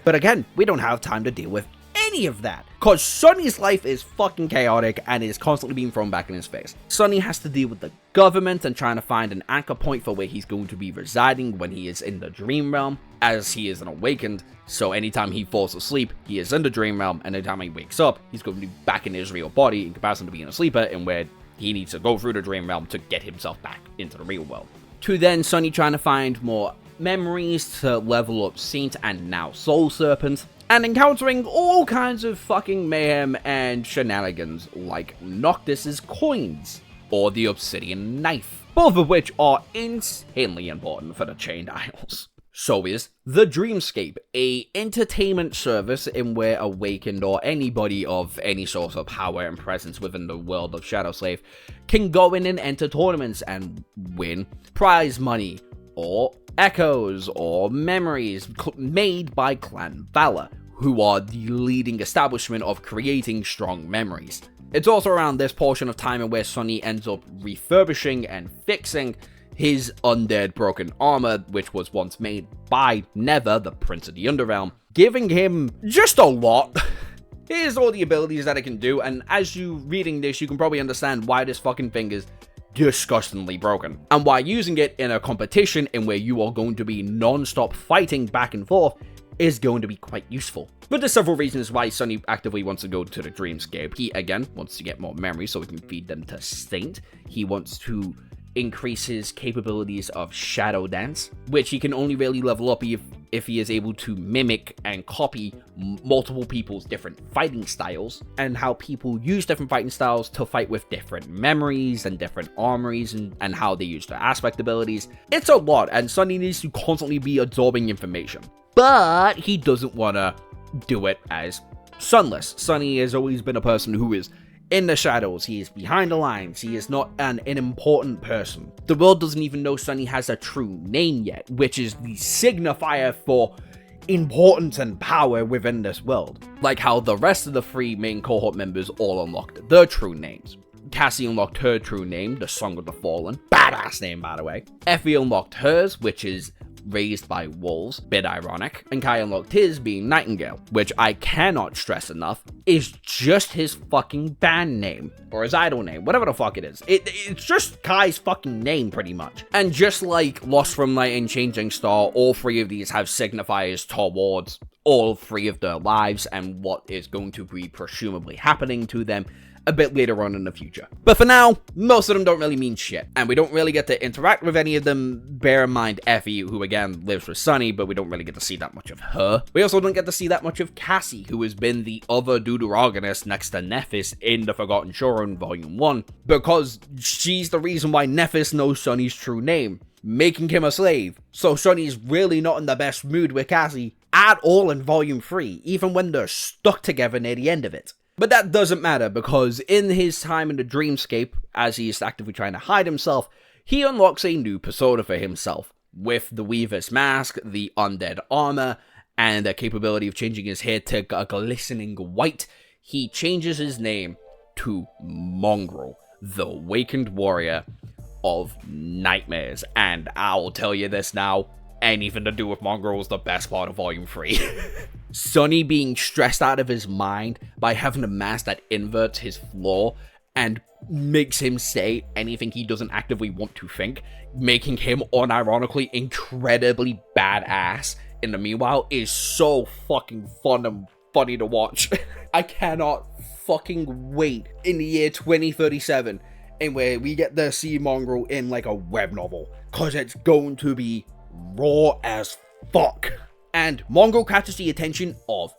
Speaker 1: But again, we don't have time to deal with any of that, cause Sunny's life is fucking chaotic and is constantly being thrown back in his face. Sunny has to deal with the government and trying to find an anchor point for where he's going to be residing when he is in the Dream Realm, as he is an awakened, so anytime he falls asleep, he is in the Dream Realm, and anytime he wakes up, he's going to be back in his real body in comparison to being a sleeper, in where he needs to go through the Dream Realm to get himself back into the real world. To then Sunny trying to find more memories to level up Saint and now Soul Serpent, and encountering all kinds of fucking mayhem and shenanigans like Noctis's coins or the Obsidian Knife, both of which are insanely important for the Chained Isles. So is The Dreamscape, a entertainment service in where Awakened or anybody of any sort of power and presence within the world of Shadow Slave can go in and enter tournaments and win prize money, or echoes, or memories made by Clan Valor, who are the leading establishment of creating strong memories. It's also around this portion of time where Sunny ends up refurbishing and fixing his undead broken armor, which was once made by Never, the Prince of the Underrealm, giving him just a lot. Here's all the abilities that it can do, and as you reading this, you can probably understand why this fucking thing is disgustingly broken, and why using it in a competition in where you are going to be non-stop fighting back and forth is going to be quite useful. But there's several reasons why Sunny actively wants to go to the Dreamscape. He, again, wants to get more memories so he can feed them to Saint. He wants to increase his capabilities of Shadow Dance, which he can only really level up if he is able to mimic and copy multiple people's different fighting styles, and how people use different fighting styles to fight with different memories and different armories, and how they use their aspect abilities. It's a lot, and Sunny needs to constantly be absorbing information. But he doesn't want to do it as Sunless. Sunny has always been a person who is in the shadows. He is behind the lines. He is not an important person. The world doesn't even know Sunny has a true name yet, which is the signifier for importance and power within this world. Like how the rest of the 3 main cohort members all unlocked their true names. Cassie unlocked her true name, the Song of the Fallen. Badass name, by the way. Effie unlocked hers, which is Raised by Wolves, bit ironic, and Kai unlocked his being Nightingale, which I cannot stress enough is just his fucking band name, or his idol name, whatever the fuck it is. It's just Kai's fucking name, pretty much. And just like Lost from Light and Changing Star, all 3 of these have signifiers towards all 3 of their lives and what is going to be presumably happening to them a bit later on in the future. But for now, most of them don't really mean shit, and we don't really get to interact with any of them. Bear in mind Effie, who again lives with Sunny, but we don't really get to see that much of her. We also don't get to see that much of Cassie, who has been the other deuteragonist next to Nephis in the Forgotten Shore in Volume 1, because she's the reason why Nephis knows Sunny's true name, making him a slave. So Sunny's really not in the best mood with Cassie at all in Volume 3, even when they're stuck together near the end of it. But that doesn't matter, because in his time in the Dreamscape, as he is actively trying to hide himself, he unlocks a new persona for himself, with the Weaver's Mask, the Undead Armor, and the capability of changing his hair to a glistening white. He changes his name to Mongrel, the Awakened Warrior of Nightmares. And I'll tell you this now, anything to do with Mongrel is the best part of Volume 3. Sunny being stressed out of his mind by having a mask that inverts his flaw and makes him say anything he doesn't actively want to think, making him unironically incredibly badass in the meanwhile, is so fucking fun and funny to watch. I cannot fucking wait in the year 2037 in where we get to see Mongrel in like a web novel, cause it's going to be raw as fuck. And Mongrel catches the attention of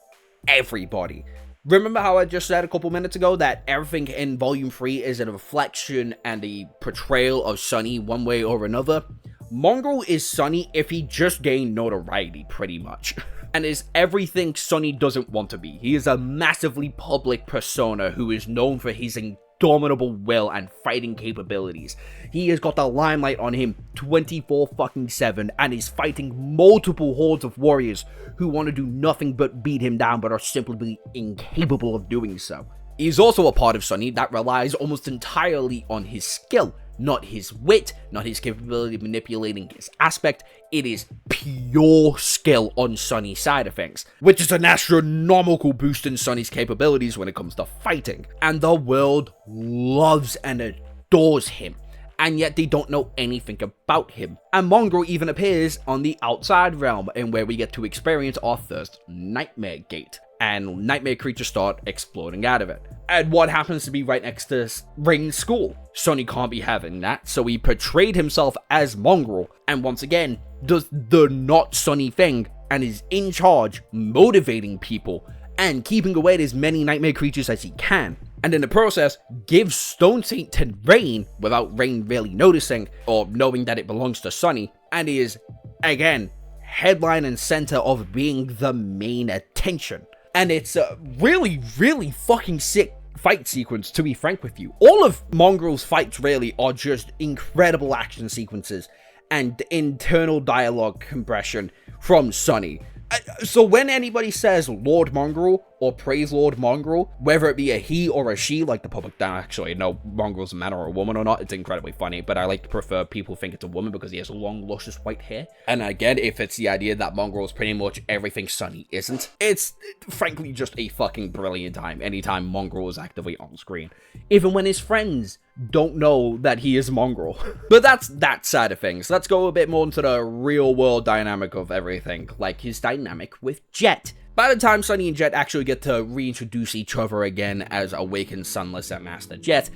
Speaker 1: everybody. Remember how I just said a couple minutes ago that everything in Volume 3 is a reflection and a portrayal of Sunny one way or another? Mongrel is Sunny if he just gained notoriety, pretty much. And is everything Sunny doesn't want to be. He is a massively public persona who is known for his indomitable will and fighting capabilities. He has got the limelight on him 24/7 and is fighting multiple hordes of warriors who want to do nothing but beat him down but are simply incapable of doing so. He is also a part of Sunny that relies almost entirely on his skill, not his wit, not his capability of manipulating his aspect. It is pure skill on Sunny's side of things, which is an astronomical boost in Sunny's capabilities when it comes to fighting. And the world loves and adores him, and yet they don't know anything about him. And Mongrel even appears on the outside realm, and where we get to experience our first Nightmare Gate. and nightmare creatures start exploding out of it. And what happens to be right next to Rain's school? Sunny can't be having that, so he portrayed himself as Mongrel, and once again, does the not Sunny thing, and is in charge, motivating people, and keeping away as many nightmare creatures as he can. And in the process, gives Stone Saint to Rain, without Rain really noticing, or knowing that it belongs to Sunny, and he is, again, headline and center of being the main attention. And it's a really, really fucking sick fight sequence, to be frank with you. All of Mongrel's fights really are just incredible action sequences and internal dialogue compression from Sunny. So when anybody says Lord Mongrel or praise Lord Mongrel, whether it be a he or a she, like the public don't actually know Mongrel's a man or a woman or not, it's incredibly funny, but I like to prefer people think it's a woman because he has long, luscious white hair. And again, if it's the idea that Mongrel is pretty much everything Sunny isn't, it's frankly just a fucking brilliant time anytime Mongrel is actively on screen. Even when his friends don't know that he is Mongrel. But that's that side of things. Let's go a bit more into the real world dynamic of everything, like his dynamic with Jet. By the time Sunny and Jet actually get to reintroduce each other again as awakened Sunless and Master Jet,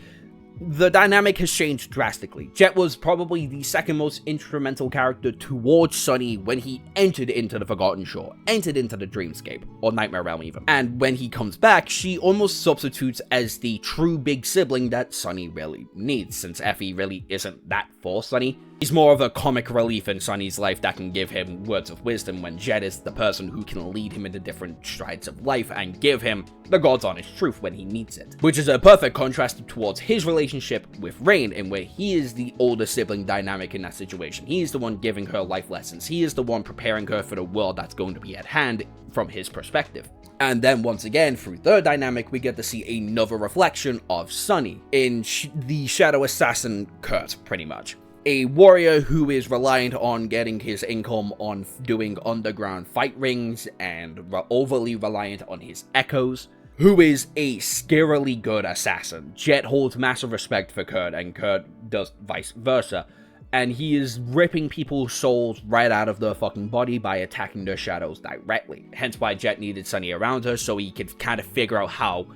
Speaker 1: the dynamic has changed drastically. Jet was probably the second most instrumental character towards Sunny when he entered into the Forgotten Shore, entered into the Dreamscape, or Nightmare Realm even. And when he comes back, she almost substitutes as the true big sibling that Sunny really needs, since Effie really isn't that for Sunny. He's more of a comic relief in Sunny's life that can give him words of wisdom, when Jet is the person who can lead him into different strides of life and give him the God's honest truth when he needs it. Which is a perfect contrast towards his relationship with Rain, in where he is the older sibling dynamic in that situation. He is the one giving her life lessons. He is the one preparing her for the world that's going to be at hand from his perspective. And then once again, through their dynamic, we get to see another reflection of Sunny in the Shadow Assassin Kurt, pretty much. A warrior who is reliant on getting his income on doing underground fight rings and overly reliant on his echoes, who is a scarily good assassin. Jet holds massive respect for Kurt, and Kurt does vice versa. And he is ripping people's souls right out of their fucking body by attacking their shadows directly. Hence why Jet needed Sunny around her, so he could kind of figure out how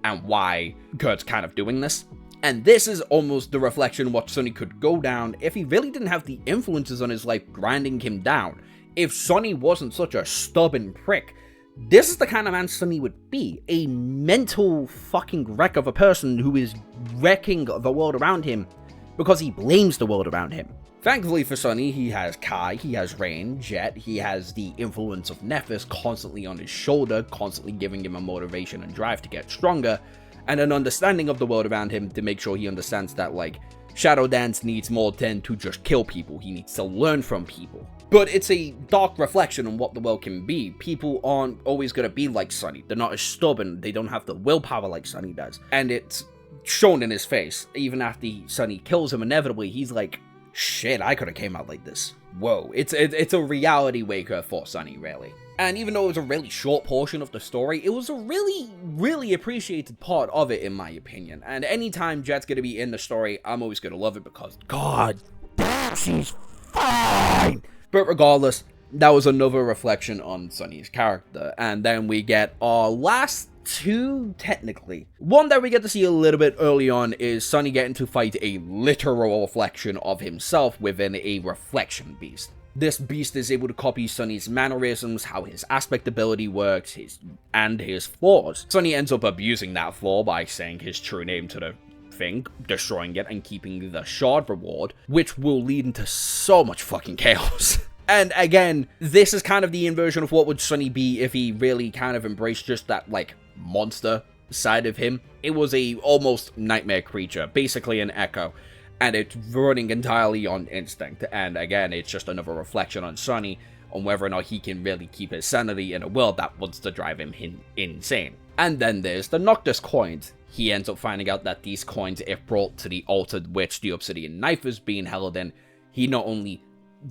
Speaker 1: and why Kurt's kind of doing this. And this is almost the reflection of what Sunny could go down if he really didn't have the influences on his life grinding him down. If Sunny wasn't such a stubborn prick, this is the kind of man Sunny would be. A mental fucking wreck of a person who is wrecking the world around him because he blames the world around him. Thankfully for Sunny, he has Kai, he has Rain, Jet, he has the influence of Nephis constantly on his shoulder, constantly giving him a motivation and drive to get stronger, and an understanding of the world around him to make sure he understands that, like, Shadow Dance needs more than to just kill people. He needs to learn from people. But it's a dark reflection on what the world can be. People aren't always going to be like Sunny. They're not as stubborn. They don't have the willpower like Sunny does. And it's shown in his face. Even after Sunny kills him, inevitably, he's like, shit, I could have came out like this. Whoa. It's a reality waker for Sunny, really. And even though it was a really short portion of the story, it was a really, really appreciated part of it, in my opinion. And anytime Jet's gonna be in the story, I'm always gonna love it because, god damn, she's fine! But regardless, that was another reflection on Sunny's character. And then we get our last two, technically. One that we get to see a little bit early on is Sunny getting to fight a literal reflection of himself within a reflection beast. This beast is able to copy Sunny's mannerisms, how his aspect ability works, and his flaws. Sunny ends up abusing that flaw by saying his true name to the thing, destroying it, and keeping the shard reward, which will lead into so much fucking chaos. And again, this is kind of the inversion of what would Sunny be if he really kind of embraced just that, like, monster side of him. It was a almost nightmare creature, basically an echo. And it's running entirely on instinct. And again, it's just another reflection on Sunny on whether or not he can really keep his sanity in a world that wants to drive him insane. And then there's the Noctis coins. He ends up finding out that these coins, if brought to the altered witch the Obsidian Knife is being held in, he not only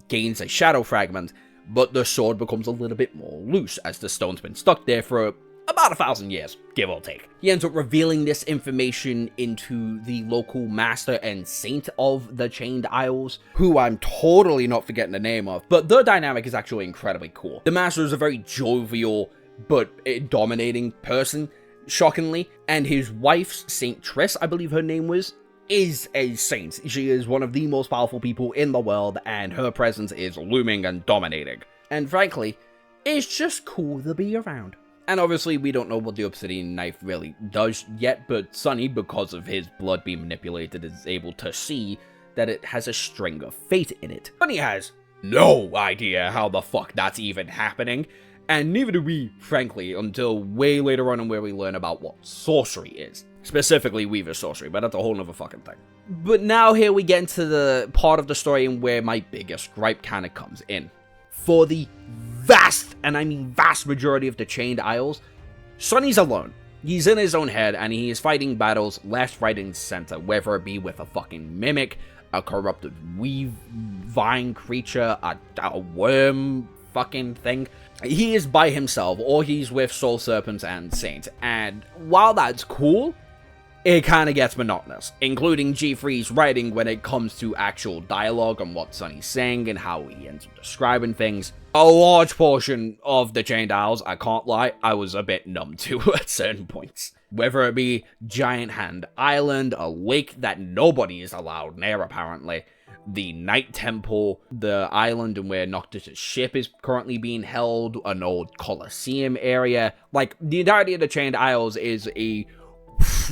Speaker 1: gains a shadow fragment, but the sword becomes a little bit more loose, as the stone's been stuck there for about 1,000 years, give or take. He ends up revealing this information into the local master and saint of the Chained Isles, who I'm totally not forgetting the name of, but their dynamic is actually incredibly cool. The master is a very jovial, but a dominating person, shockingly. And his wife's Saint Triss, I believe her name was, is a saint. She is one of the most powerful people in the world, and her presence is looming and dominating. And frankly, it's just cool to be around. And obviously, we don't know what the obsidian knife really does yet, but Sunny, because of his blood being manipulated, is able to see that it has a string of fate in it. Sunny has no idea how the fuck that's even happening, and neither do we, frankly, until way later on in where we learn about what sorcery is. Specifically Weaver sorcery, but that's a whole nother fucking thing. But now here we get into the part of the story in where my biggest gripe kind of comes in. For the vast, and I mean vast majority of the Chained Isles, Sunny's alone. He's in his own head, and he is fighting battles left, right, and center, whether it be with a fucking mimic, a corrupted vine creature, a worm fucking thing. He is by himself, or he's with Soul Serpents and Saint, and while that's cool, it kind of gets monotonous, including G3's writing when it comes to actual dialogue on what Sunny's saying and how he ends up describing things. A large portion of the Chained Isles, I can't lie, I was a bit numb to at certain points. Whether it be Giant Hand Island, a lake that nobody is allowed near apparently, the Night Temple, the island in where Noctis' ship is currently being held, an old Colosseum area. Like, the entirety of the Chained Isles is a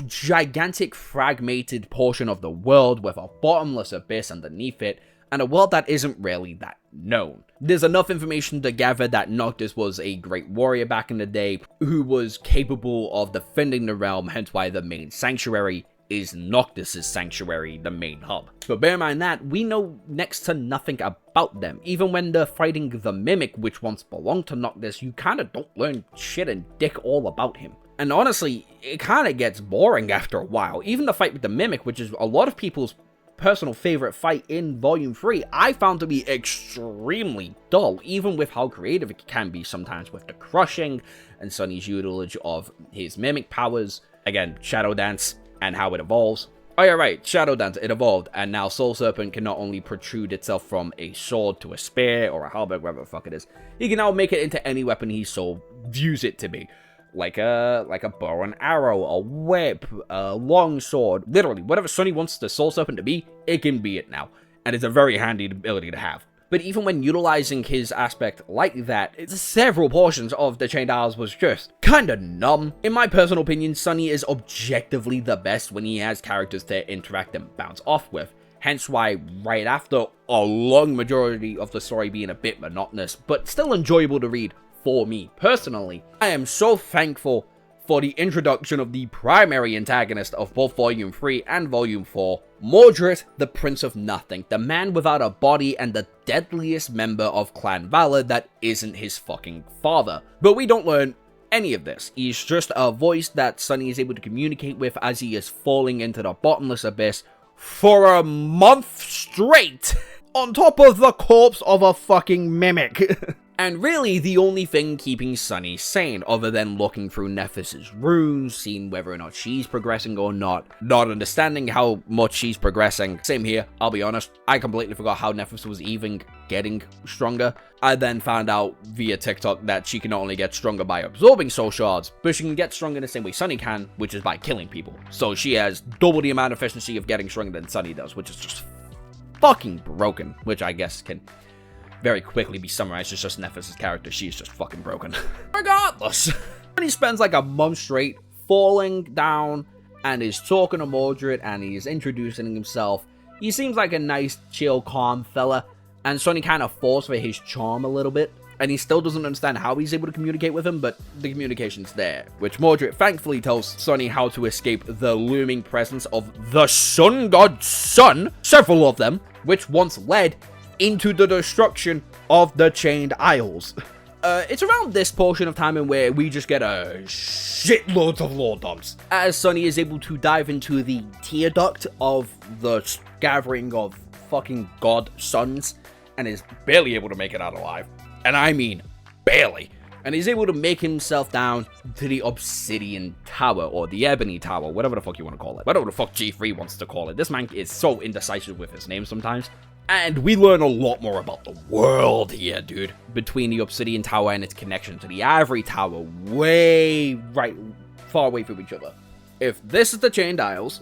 Speaker 1: gigantic fragmented portion of the world with a bottomless abyss underneath it, and a world that isn't really that known. There's enough information to gather that Noctis was a great warrior back in the day who was capable of defending the realm, hence why the main sanctuary is Noctis' sanctuary, the main hub. But bear in mind that we know next to nothing about them. Even when they're fighting the Mimic, which once belonged to Noctis, you kinda don't learn shit and dick all about him. And honestly, it kinda gets boring after a while. Even the fight with the Mimic, which is a lot of people's personal favorite fight in Volume 3, I found to be extremely dull, even with how creative it can be sometimes with the crushing and Sunny's utilage of his Mimic powers. Again, Shadow Dance and how it evolves. Oh yeah, right, Shadow Dance, it evolved, and now Soul Serpent can not only protrude itself from a sword to a spear or a halberd, whatever the fuck it is, he can now make it into any weapon he so views it to be. Like a bow and arrow, a whip, a long sword, literally, whatever Sunny wants the Soul Serpent to be, it can be it now, and it's a very handy ability to have. But even when utilizing his aspect like that, several portions of the Chained Isles was just kinda numb. In my personal opinion, Sunny is objectively the best when he has characters to interact and bounce off with. Hence why, right after a long majority of the story being a bit monotonous, but still enjoyable to read for me personally, I am so thankful for the introduction of the primary antagonist of both Volume 3 and Volume 4, Mordred, the Prince of Nothing, the man without a body and the deadliest member of Clan Valor that isn't his fucking father. But we don't learn any of this. He's just a voice that Sunny is able to communicate with as he is falling into the bottomless abyss for a month straight, on top of the corpse of a fucking mimic. And really, the only thing keeping Sunny sane, other than looking through Nephis' runes, seeing whether or not she's progressing or not understanding how much she's progressing. Same here, I'll be honest, I completely forgot how Nephis was even getting stronger. I then found out via TikTok that she can not only get stronger by absorbing soul shards, but she can get stronger in the same way Sunny can, which is by killing people. So she has double the amount of efficiency of getting stronger than Sunny does, which is just fucking broken, which I guess can very quickly be summarized as just Nephis' character. She's just fucking broken. Regardless, when he spends like a month straight falling down and is talking to Mordred and he's introducing himself, he seems like a nice, chill, calm fella, and Sunny kind of falls for his charm a little bit, and he still doesn't understand how he's able to communicate with him, but the communication's there, which Mordred thankfully tells Sunny how to escape the looming presence of the Sun God's son, several of them, which once led into the destruction of the Chained Isles. It's around this portion of time in where we just get a shitloads of lore dumps, as Sunny is able to dive into the tear duct of the gathering of fucking god sons, and is barely able to make it out alive. And I mean, barely. And he's able to make himself down to the Obsidian Tower, or the Ebony Tower, whatever the fuck you want to call it. Whatever the fuck G3 wants to call it. This man is so indecisive with his name sometimes. And we learn a lot more about the world here, dude. Between the Obsidian Tower and its connection to the Ivory Tower, far away from each other. If this is the Chained Isles,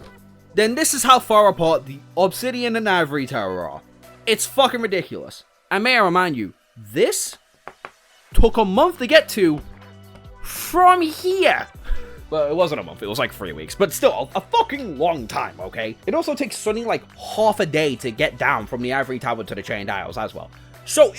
Speaker 1: then this is how far apart the Obsidian and Ivory Tower are. It's fucking ridiculous. And may I remind you, this took a month to get to from here. Well, it wasn't a month, it was like 3 weeks, but still, a fucking long time, okay? It also takes Sunny like half a day to get down from the Ivory Tower to the Chained Isles as well. So,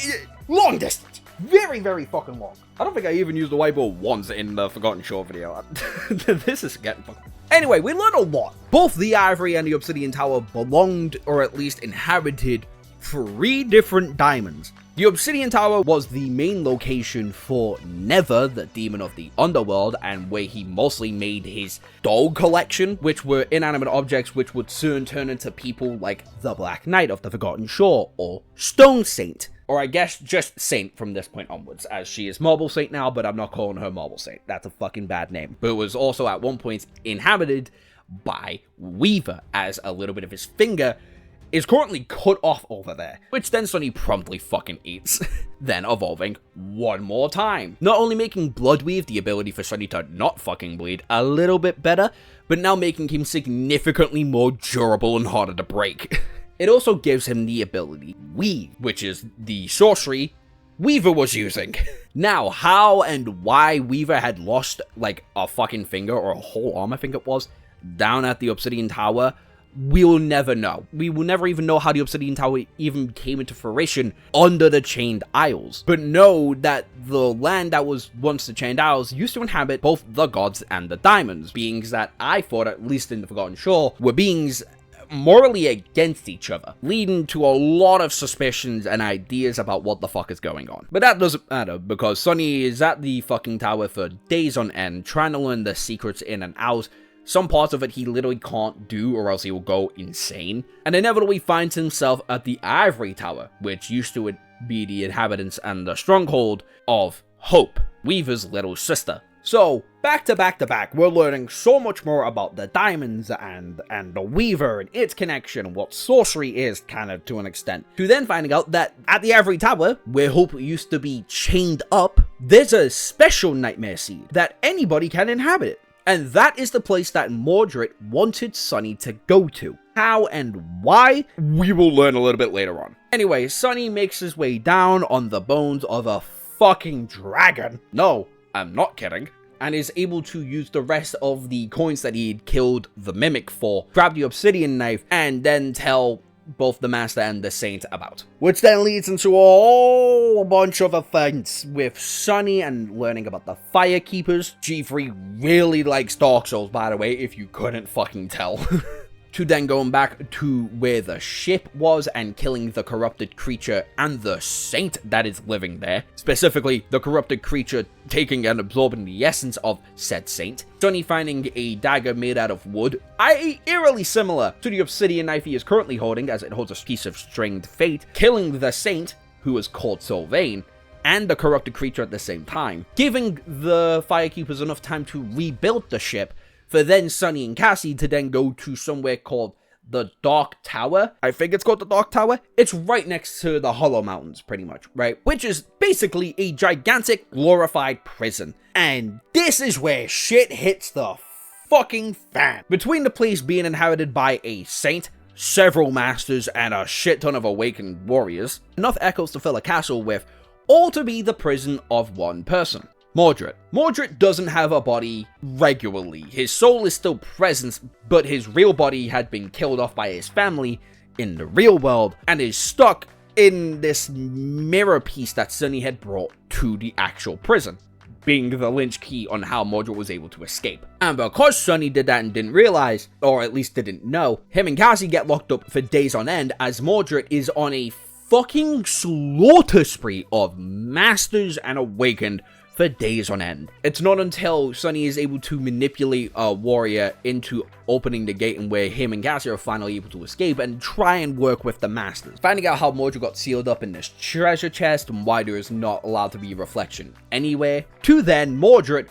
Speaker 1: long distance. Very, very fucking long. I don't think I even used the whiteboard once in the Forgotten Shore video. This is getting fucking... Anyway, we learned a lot. Both the Ivory and the Obsidian Tower belonged, or at least inhabited, 3 different diamonds. The Obsidian Tower was the main location for Never, the demon of the underworld, and where he mostly made his doll collection, which were inanimate objects which would soon turn into people like the Black Knight of the Forgotten Shore, or Stone Saint. Or I guess just Saint from this point onwards, as she is Marble Saint now, but I'm not calling her Marble Saint. That's a fucking bad name. But it was also at one point inhabited by Weaver, as a little bit of his finger is currently cut off over there, which then Sunny promptly fucking eats, then evolving one more time. Not only making Bloodweave the ability for Sunny to not fucking bleed a little bit better, but now making him significantly more durable and harder to break. It also gives him the ability Weave, which is the sorcery Weaver was using. Now, how and why Weaver had lost like a fucking finger, or a whole arm I think it was, down at the Obsidian Tower, we will never know. We will never even know how the Obsidian Tower even came into fruition under the Chained Isles. But know that the land that was once the Chained Isles used to inhabit both the gods and the diamonds, beings that I thought, at least in the Forgotten Shore, were beings morally against each other, leading to a lot of suspicions and ideas about what the fuck is going on. But that doesn't matter, because Sunny is at the fucking tower for days on end, trying to learn the secrets in and out. Some parts of it he literally can't do, or else he will go insane, and inevitably finds himself at the Ivory Tower, which used to be the inhabitants and the stronghold of Hope, Weaver's little sister. So, back to back, we're learning so much more about the diamonds and the Weaver and its connection, what sorcery is, kind of to an extent, to then finding out that at the Ivory Tower, where Hope used to be chained up, there's a special nightmare seed that anybody can inhabit. And that is the place that Mordred wanted Sunny to go to. How and why? We will learn a little bit later on. Anyway, Sunny makes his way down on the bones of a fucking dragon. No, I'm not kidding. And is able to use the rest of the coins that he'd killed the Mimic for, grab the obsidian knife, and then tell both the Master and the Saint about. Which then leads into a whole bunch of events with Sunny and learning about the Firekeepers. G3 really likes Dark Souls, by the way, if you couldn't fucking tell. To then going back to where the ship was and killing the corrupted creature and the Saint that is living there. Specifically, the corrupted creature taking and absorbing the essence of said Saint. Sunny finding a dagger made out of wood, eerily similar to the obsidian knife he is currently holding, as it holds a piece of stringed fate, killing the Saint, who is called Sylvain, and the corrupted creature at the same time, giving the Firekeepers enough time to rebuild the ship, for then Sunny and Cassie to then go to somewhere called the Dark Tower. I think it's called the Dark Tower. It's right next to the Hollow Mountains, pretty much, right? Which is basically a gigantic glorified prison. And this is where shit hits the fucking fan. Between the place being inhabited by a Saint, several Masters, and a shit ton of awakened warriors, enough echoes to fill a castle with, all to be the prison of one person. Mordred. Mordred doesn't have a body regularly. His soul is still present, but his real body had been killed off by his family in the real world and is stuck in this mirror piece that Sunny had brought to the actual prison, being the lynch key on how Mordred was able to escape. And because Sunny did that and didn't realize, or at least didn't know, him and Cassie get locked up for days on end as Mordred is on a fucking slaughter spree of Masters and Awakened for days on end. It's not until Sunny is able to manipulate a warrior into opening the gate and where him and Cassie are finally able to escape and try and work with the Masters, finding out how Mordred got sealed up in this treasure chest and why there is not allowed to be reflection anywhere, to then Mordred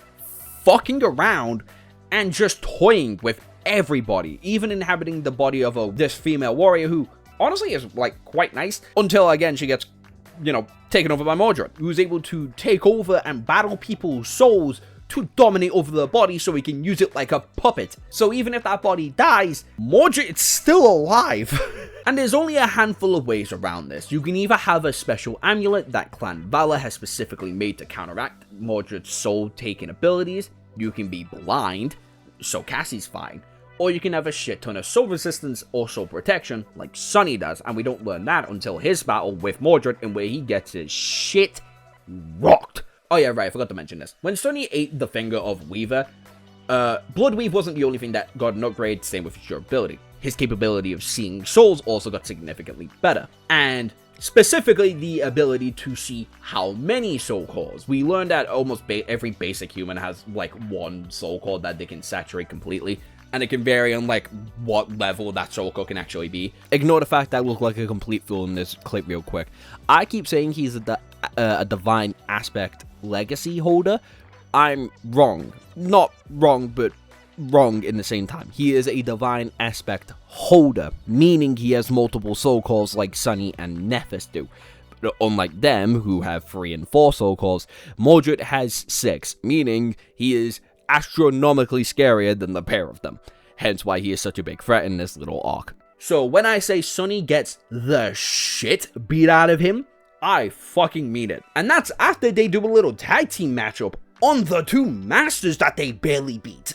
Speaker 1: fucking around and just toying with everybody, even inhabiting the body of this female warrior who honestly is, like, quite nice. Until, again, she gets, you know, taken over by Mordred, who's able to take over and battle people's souls to dominate over their body so he can use it like a puppet. So even if that body dies, Mordred is still alive. And there's only a handful of ways around this. You can either have a special amulet that Clan Valor has specifically made to counteract Mordred's soul-taking abilities. You can be blind, so Cassie's fine. Or you can have a shit ton of soul resistance or soul protection, like Sunny does, and we don't learn that until his battle with Mordred, in where he gets his shit rocked. Oh yeah, right, I forgot to mention this. When Sunny ate the finger of Weaver, Bloodweave wasn't the only thing that got an upgrade, same with his durability. His capability of seeing souls also got significantly better, and specifically the ability to see how many soul cores. We learned that almost every basic human has like one soul core that they can saturate completely, and it can vary on like what level that soul core can actually be. Ignore the fact that I look like a complete fool in this clip real quick. I keep saying he's a divine aspect legacy holder. I'm wrong. Not wrong, but wrong in the same time. He is a divine aspect holder, meaning he has multiple soul cores like Sunny and Nephis do. But unlike them, who have 3 and 4 soul cores, Mordred has 6, meaning he is astronomically scarier than the pair of them. Hence why he is such a big threat in this little arc. So when I say Sunny gets the shit beat out of him, I fucking mean it. And that's after they do a little tag team matchup on the 2 masters that they barely beat.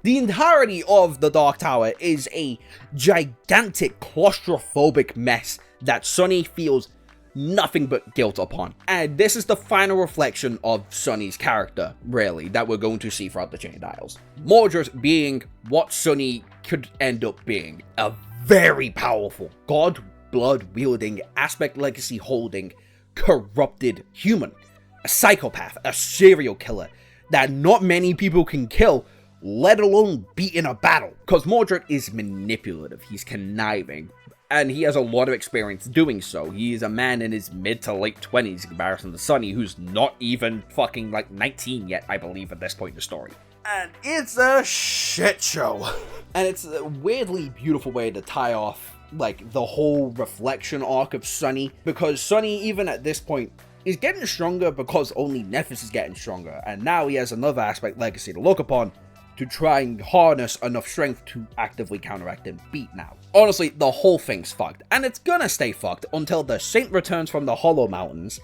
Speaker 1: The entirety of the Dark Tower is a gigantic claustrophobic mess that Sunny feels nothing but guilt upon. And this is the final reflection of Sunny's character, really, that we're going to see throughout the Chained Isles. Mordred being what Sunny could end up being, a very powerful, god blood-wielding, aspect legacy holding, corrupted human. A psychopath, a serial killer that not many people can kill, let alone beat in a battle. Because Mordred is manipulative, he's conniving, and he has a lot of experience doing so. He is a man in his mid to late 20s in comparison to Sunny, who's not even fucking like 19 yet, I believe, at this point in the story. And it's a shit show. And it's a weirdly beautiful way to tie off like the whole reflection arc of Sunny, because Sunny, even at this point, is getting stronger because only Nephis is getting stronger, and now he has another aspect legacy to look upon to try and harness enough strength to actively counteract and beat now. Honestly, the whole thing's fucked, and it's gonna stay fucked until the Saint returns from the Hollow Mountains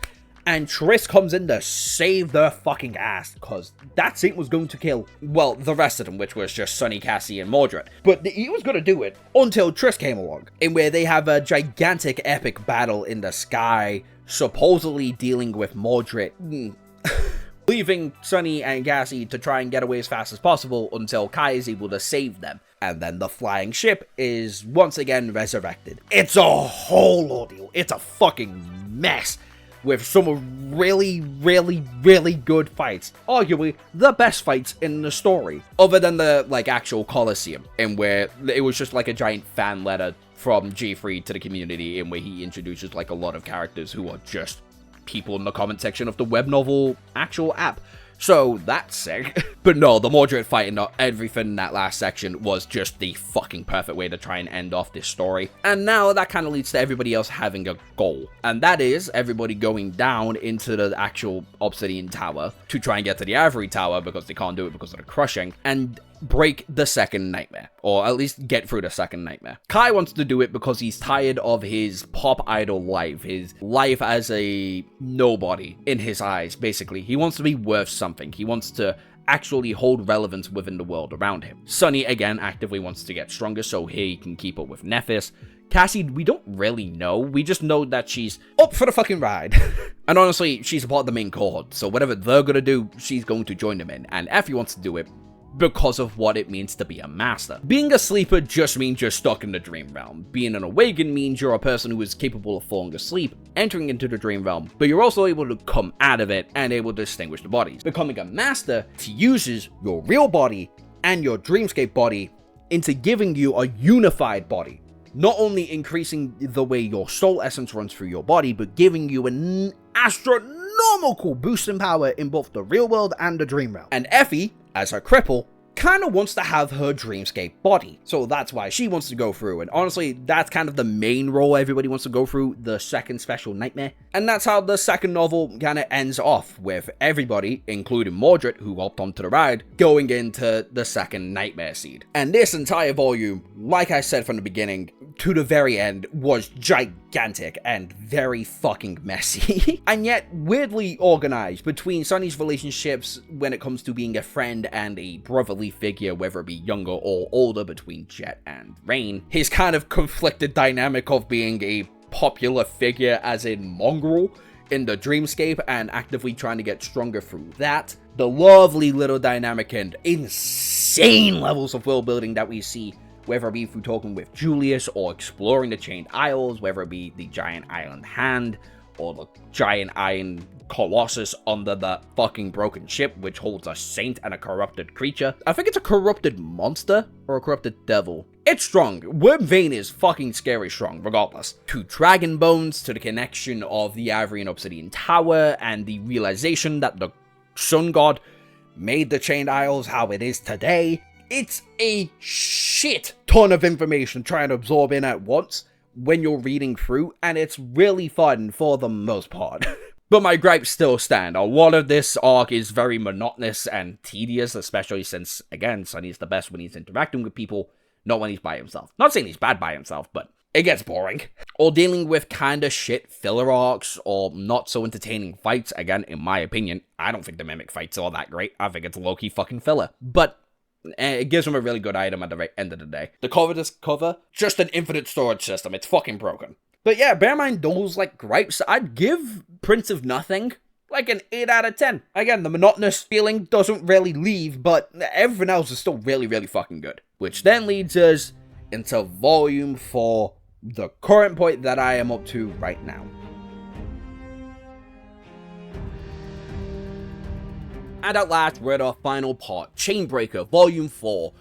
Speaker 1: and Triss comes in to save their fucking ass, because that Saint was going to kill, well, the rest of them, which was just Sunny, Cassie, and Mordred. But he was gonna do it until Triss came along, in where they have a gigantic epic battle in the sky, supposedly dealing with Mordred, leaving Sunny and Cassie to try and get away as fast as possible until Kai is able to save them. And then the flying ship is once again resurrected. It's a whole ordeal. It's a fucking mess, with some really, really, really good fights. Arguably, the best fights in the story. Other than the, like, actual Colosseum, in where it was just like a giant fan letter from G3 to the community, in where he introduces, like, a lot of characters who are just people in the comment section of the WebNovel actual app. So, that's sick. But no, the Mordred fight and everything in that last section was just the fucking perfect way to try and end off this story. And now that kind of leads to everybody else having a goal. And that is everybody going down into the actual Obsidian Tower to try and get to the Ivory Tower, because they can't do it because of the crushing, and break the second nightmare, or at least get through the second nightmare. Kai wants to do it because he's tired of his pop idol life, his life as a nobody in his eyes, basically. He wants to be worth something. He wants to actually hold relevance within the world around him. Sunny, again, actively wants to get stronger so he can keep up with Nephis. Cassie, we don't really know. We just know that she's up for the fucking ride. And honestly, she's a part of the main cohort, so whatever they're gonna do, she's going to join them in. And Effie wants to do it because of what it means to be a master. Being a sleeper just means you're stuck in the dream realm. Being an awakened means you're a person who is capable of falling asleep, entering into the dream realm, but you're also able to come out of it and able to distinguish the bodies. Becoming a master uses your real body and your dreamscape body into giving you a unified body. Not only increasing the way your soul essence runs through your body, but giving you an astronomical boost in power in both the real world and the dream realm. And Effie, as a cripple, kind of wants to have her dreamscape body. So that's why she wants to go through. And honestly, that's kind of the main role everybody wants to go through, the second special nightmare. And that's how the second novel kind of ends off, with everybody, including Mordred, who hopped onto the ride, going into the second nightmare seed. And this entire volume, like I said from the beginning, to the very end, was gigantic and very fucking messy. And yet weirdly organized between Sunny's relationships when it comes to being a friend and a brotherly figure, whether it be younger or older, between Jet and Rain. His kind of conflicted dynamic of being a popular figure as in mongrel in the dreamscape and actively trying to get stronger through that. The lovely little dynamic and insane levels of world building that we see, whether it be through talking with Julius or exploring the Chained Isles, whether it be the giant island hand or the giant iron colossus under the fucking broken ship, which holds a saint and a corrupted creature. I think it's a corrupted monster or a corrupted devil. It's strong. Wormvein is fucking scary strong, regardless. To dragon bones, to the connection of the Ivory and Obsidian Tower, and the realization that the sun god made the Chained Isles how it is today. It's a shit ton of information trying to absorb in at once when you're reading through, and it's really fun for the most part. But my gripes still stand. A lot of this arc is very monotonous and tedious, especially since, again, Sunny's the best when he's interacting with people, not when he's by himself. Not saying he's bad by himself, but it gets boring. Or dealing with kinda shit filler arcs, or not so entertaining fights. Again, in my opinion, I don't think the Mimic fights are that great. I think it's low-key fucking filler. But it gives them a really good item at the end of the day. The cover this cover, just an infinite storage system. It's fucking broken. But yeah, bear in mind those like gripes. I'd give Prince of Nothing like an 8 out of 10. Again, the monotonous feeling doesn't really leave, but everything else is still really, really fucking good. Which then leads us into volume 4, the current point that I am up to right now. And at last, we're at our final part, Chainbreaker, Volume 4,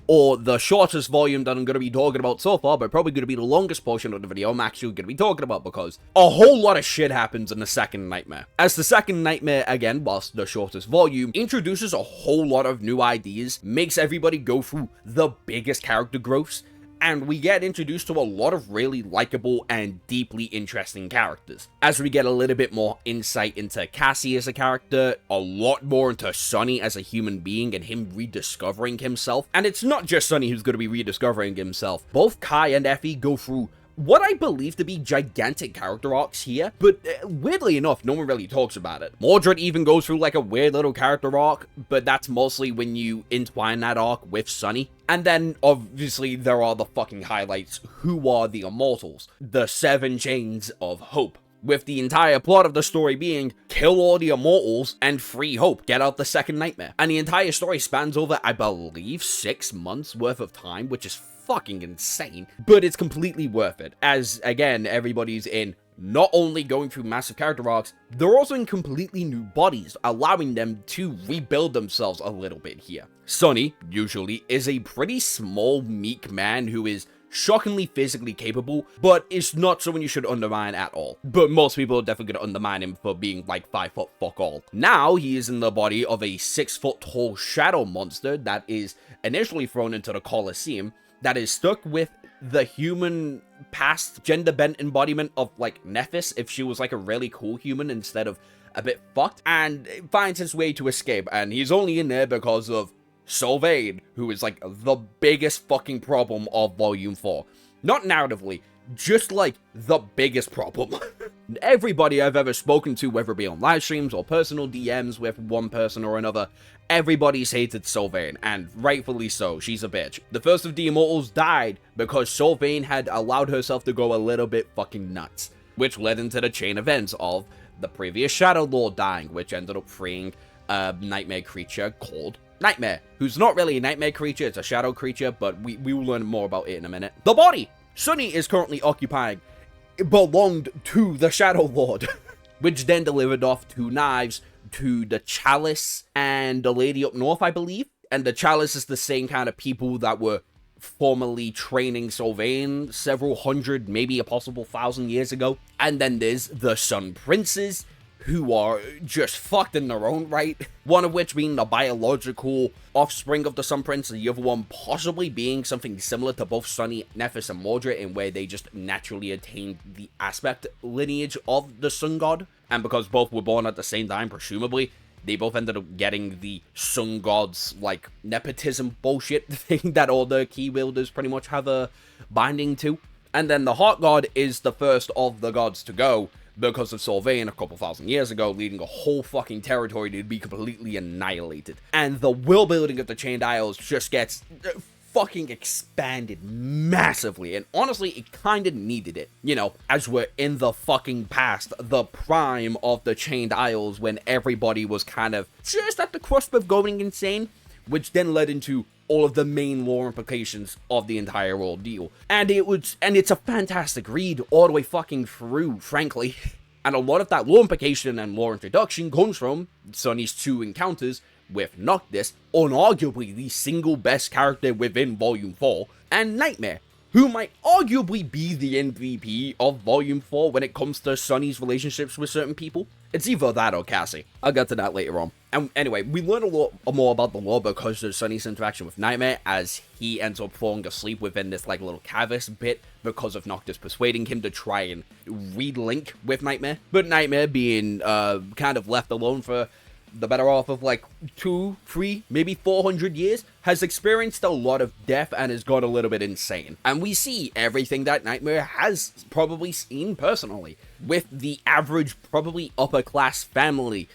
Speaker 1: or the shortest volume that I'm going to be talking about so far, but probably going to be the longest portion of the video I'm actually going to be talking about, because a whole lot of shit happens in the second nightmare. As the second nightmare, again, whilst the shortest volume, introduces a whole lot of new ideas, makes everybody go through the biggest character growths, and we get introduced to a lot of really likable and deeply interesting characters. As we get a little bit more insight into Cassie as a character, a lot more into Sunny as a human being and him rediscovering himself. And it's not just Sunny who's going to be rediscovering himself. Both Kai and Effie go through what I believe to be gigantic character arcs here, but weirdly enough, no one really talks about it. Mordred even goes through like a weird little character arc, but that's mostly when you entwine that arc with Sunny. And then, obviously, there are the fucking highlights. Who are the Immortals? The 7 Chains of Hope. With the entire plot of the story being, kill all the Immortals and free Hope, get out the second nightmare. And the entire story spans over, I believe, 6 months worth of time, which is fucking insane, but it's completely worth it, as, again, everybody's in not only going through massive character arcs, they're also in completely new bodies, allowing them to rebuild themselves a little bit here. Sunny, usually, is a pretty small, meek man who is shockingly physically capable, but is not someone you should undermine at all. But most people are definitely going to undermine him for being like 5 foot fuck all. Now he is in the body of a 6 foot tall shadow monster that is initially thrown into the Colosseum, that is stuck with the human past gender bent embodiment of like Nephis if she was like a really cool human instead of a bit fucked, and finds his way to escape, and he's only in there because of Sylvain, who is like the biggest fucking problem of Volume 4. Not narratively, just like the biggest problem. Everybody I've ever spoken to, whether it be on live streams or personal DMs with one person or another, everybody's hated Sylvain, and rightfully so. She's a bitch. The first of the Immortals died because Sylvain had allowed herself to go a little bit fucking nuts, which led into the chain events of the previous Shadow Lord dying, which ended up freeing a nightmare creature called Nightmare, who's not really a nightmare creature, it's a shadow creature, but we will learn more about it in a minute. The body Sunny is currently occupying belonged to the Shadow Lord, which then delivered off 2 knives to the Chalice and the lady up north, I believe. And the Chalice is the same kind of people that were formerly training Sylvain several hundred, maybe a possible 1,000 years ago. And then there's the Sun Princes, who are just fucked in their own right. One of which being the biological offspring of the Sun Prince, the other one possibly being something similar to both Sunny, Nephis, and Mordred, in where they just naturally attained the aspect lineage of the Sun God. And because both were born at the same time, presumably, they both ended up getting the Sun God's, like, nepotism bullshit thing that all the key wielders pretty much have a binding to. And then the Heart God is the first of the gods to go, because of Sylvain a couple thousand years ago, leading a whole fucking territory to be completely annihilated. And the world building of the Chained Isles just gets fucking expanded massively, and honestly, it kinda needed it. You know, as we're in the fucking past, the prime of the Chained Isles, when everybody was kind of just at the cusp of going insane, which then led into all of the main lore implications of the entire ordeal. And it's a fantastic read all the way fucking through, frankly. And a lot of that lore implication and lore introduction comes from Sunny's 2 encounters with Noctis, unarguably the single best character within Volume 4, and Nightmare, who might arguably be the MVP of Volume 4 when it comes to Sunny's relationships with certain people. It's either that or Cassie. I'll get to that later on. And anyway, we learn a lot more about the lore because of Sunny's interaction with Nightmare, as he ends up falling asleep within this like little cavern bit because of Noctis persuading him to try and relink with Nightmare. But Nightmare, being kind of left alone for the better half of like 2, 3, maybe 400 years, has experienced a lot of death and has got a little bit insane. And we see everything that Nightmare has probably seen personally, with the average, probably upper class family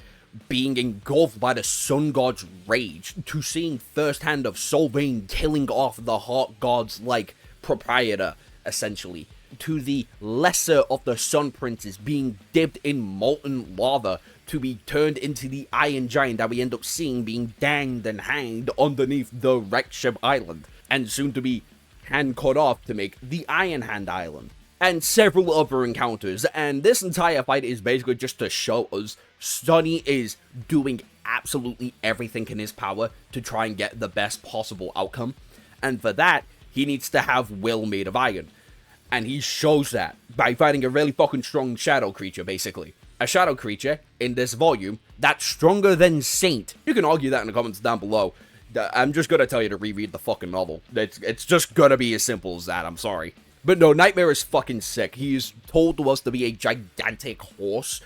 Speaker 1: being engulfed by the Sun God's rage, to seeing firsthand of Sylvain killing off the Heart God's like proprietor, essentially, to the lesser of the Sun Princes being dipped in molten lava to be turned into the Iron Giant that we end up seeing being danged and hanged underneath the wrecked ship island, and soon to be hand cut off to make the Iron Hand Island, and several other encounters. And this entire fight is basically just to show us Sunny is doing absolutely everything in his power to try and get the best possible outcome, and for that, he needs to have will made of iron. And he shows that by fighting a really fucking strong shadow creature, basically. A shadow creature, in this volume, that's stronger than Saint. You can argue that in the comments down below. I'm just gonna tell you to reread the fucking novel. It's just gonna be as simple as that, I'm sorry. But no, Nightmare is fucking sick. He is told to us to be a gigantic horse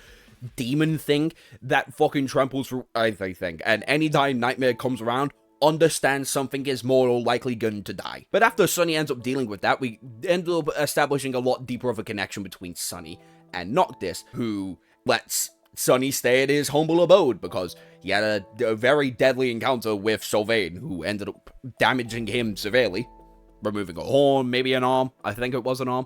Speaker 1: demon thing that fucking tramples through everything. And anytime Nightmare comes around, understand something is more likely going to die. But after Sunny ends up dealing with that, we end up establishing a lot deeper of a connection between Sunny and Noctis, who lets Sunny stay at his humble abode because he had a very deadly encounter with Sylvain, who ended up damaging him severely, removing a horn, maybe an arm, I think it was an arm,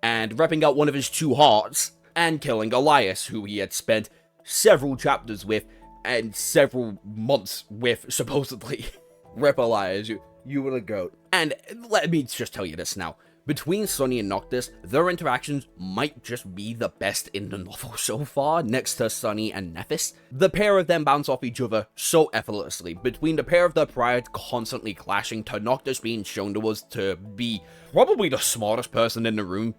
Speaker 1: and ripping out one of his 2 hearts, and killing Elias, who he had spent several chapters with and several months with, supposedly. Rip Elias, you were the goat. And let me just tell you this now. Between Sunny and Noctis, their interactions might just be the best in the novel so far, next to Sunny and Nephis. The pair of them bounce off each other so effortlessly, between the pair of their pride constantly clashing, to Noctis being shown to us to be probably the smartest person in the room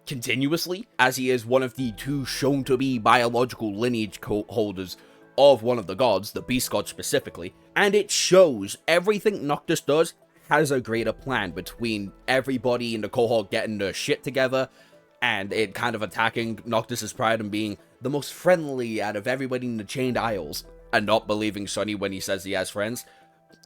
Speaker 1: continuously, as he is one of the 2 shown to be biological lineage holders of one of the gods, the Beast God specifically, and it shows everything Noctis does has a greater plan, between everybody in the cohort getting their shit together and it kind of attacking Noctis's pride and being the most friendly out of everybody in the Chained Isles, and not believing Sunny when he says he has friends,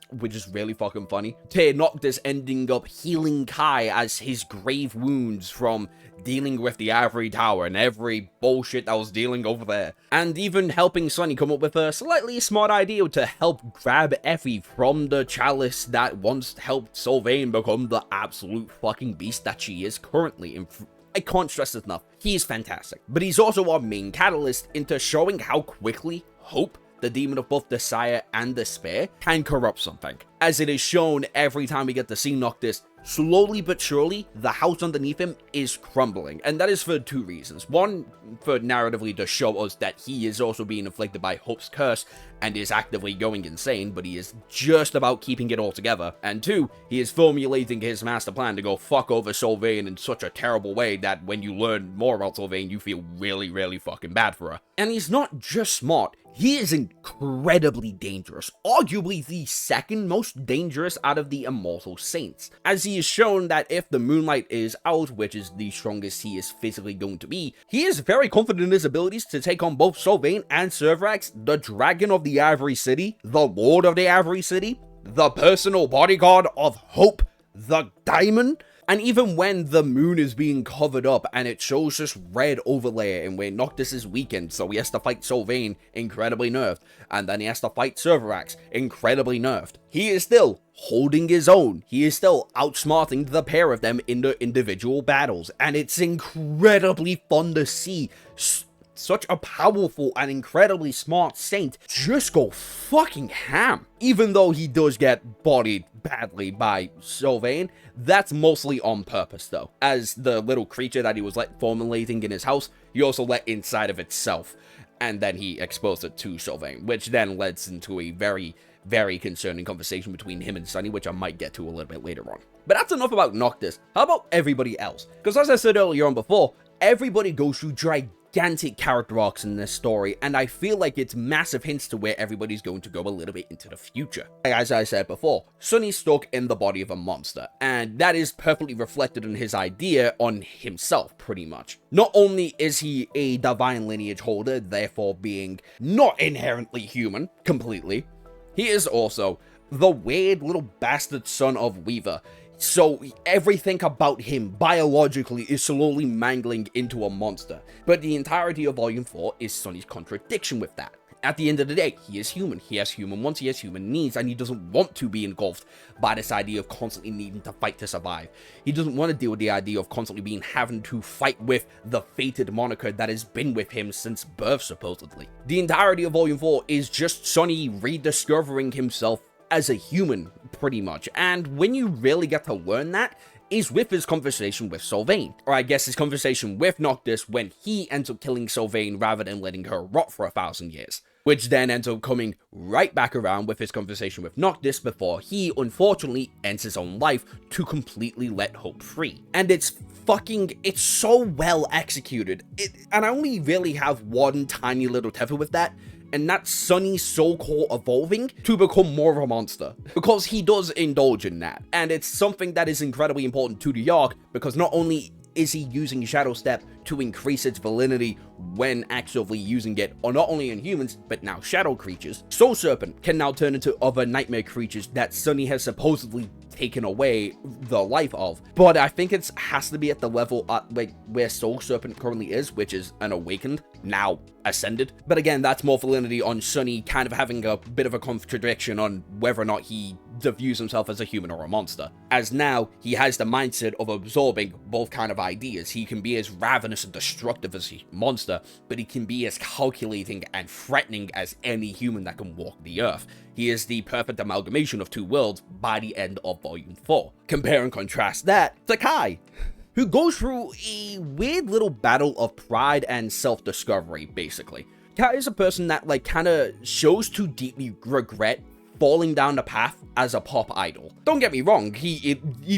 Speaker 1: which is really fucking funny, to Noctis ending up healing Kai as his grave wounds from dealing with the Ivory Tower and every bullshit that was dealing over there, and even helping Sunny come up with a slightly smart idea to help grab Effie from the chalice that once helped Sylvain become the absolute fucking beast that she is currently. I can't stress this enough, he's fantastic, but he's also our main catalyst into showing how quickly hope, the demon of both desire and despair, can corrupt something, as it is shown every time we get to see Noctis slowly but surely, the house underneath him is crumbling. And that is for two reasons. One, for narratively to show us that he is also being afflicted by Hope's curse and is actively going insane, but he is just about keeping it all together. And two, he is formulating his master plan to go fuck over Sylvain in such a terrible way that when you learn more about Sylvain, you feel really, really fucking bad for her. And he's not just smart, he is incredibly dangerous, arguably the second most dangerous out of the immortal saints, as he is shown that if the moonlight is out, which is the strongest he is physically going to be, he is very confident in his abilities to take on both Sylvain and Servarax, the Dragon of the Ivory City, the Lord of the Ivory City, the personal bodyguard of Hope, the Diamond. And even when the moon is being covered up and it shows this red overlay and where Noctis is weakened, so he has to fight Sylvain, incredibly nerfed, and then he has to fight Servarax, incredibly nerfed, he is still holding his own. He is still outsmarting the pair of them in their individual battles, and it's incredibly fun to see such a powerful and incredibly smart saint just go fucking ham. Even though he does get bodied badly by Sylvain, that's mostly on purpose though. As the little creature that he was formulating in his house, he also let inside of itself, and then he exposed it to Sylvain, which then leads into a very, very concerning conversation between him and Sunny, which I might get to a little bit later on. But that's enough about Noctis. How about everybody else? Because as I said earlier on before, everybody goes through gigantic character arcs in this story, and I feel like it's massive hints to where everybody's going to go a little bit into the future. As I said before, Sunny's stuck in the body of a monster, and that is perfectly reflected in his idea on himself, pretty much. Not only is he a divine lineage holder, therefore being not inherently human, completely, he is also the weird little bastard son of Weaver. So everything about him biologically is slowly mangling into a monster. But the entirety of Volume 4 is Sunny's contradiction with that. At the end of the day, he is human. He has human wants, he has human needs, and he doesn't want to be engulfed by this idea of constantly needing to fight to survive. He doesn't want to deal with the idea of constantly having to fight with the fated moniker that has been with him since birth, supposedly. The entirety of Volume 4 is just Sunny rediscovering himself as a human, pretty much, and when you really get to learn that is with his conversation with Sylvain, or I guess his conversation with Noctis when he ends up killing Sylvain rather than letting her rot for 1,000 years, which then ends up coming right back around with his conversation with Noctis before he unfortunately ends his own life to completely let Hope free. And it's so well executed, and I only really have one tiny little tether with that, and that's Sunny's soul core evolving to become more of a monster, because he does indulge in that, and it's something that is incredibly important to the arc, because not only is he using Shadow Step to increase its validity when actively using it on not only on humans, but now shadow creatures, Soul Serpent can now turn into other nightmare creatures that Sunny has supposedly taken away the life of. But I think it has to be at the level where Soul Serpent currently is, which is an awakened, now ascended. But again, that's more validity on Sunny kind of having a bit of a contradiction on whether or not he views himself as a human or a monster, as now he has the mindset of absorbing both kind of ideas. He can be as ravenous and destructive as a monster, but he can be as calculating and threatening as any human that can walk the earth. He is the perfect amalgamation of two worlds by the end of Volume 4. Compare and contrast that to Kai, who goes through a weird little battle of pride and self-discovery, basically. Kai is a person that kind of shows to deeply regret falling down the path as a pop idol. Don't get me wrong, he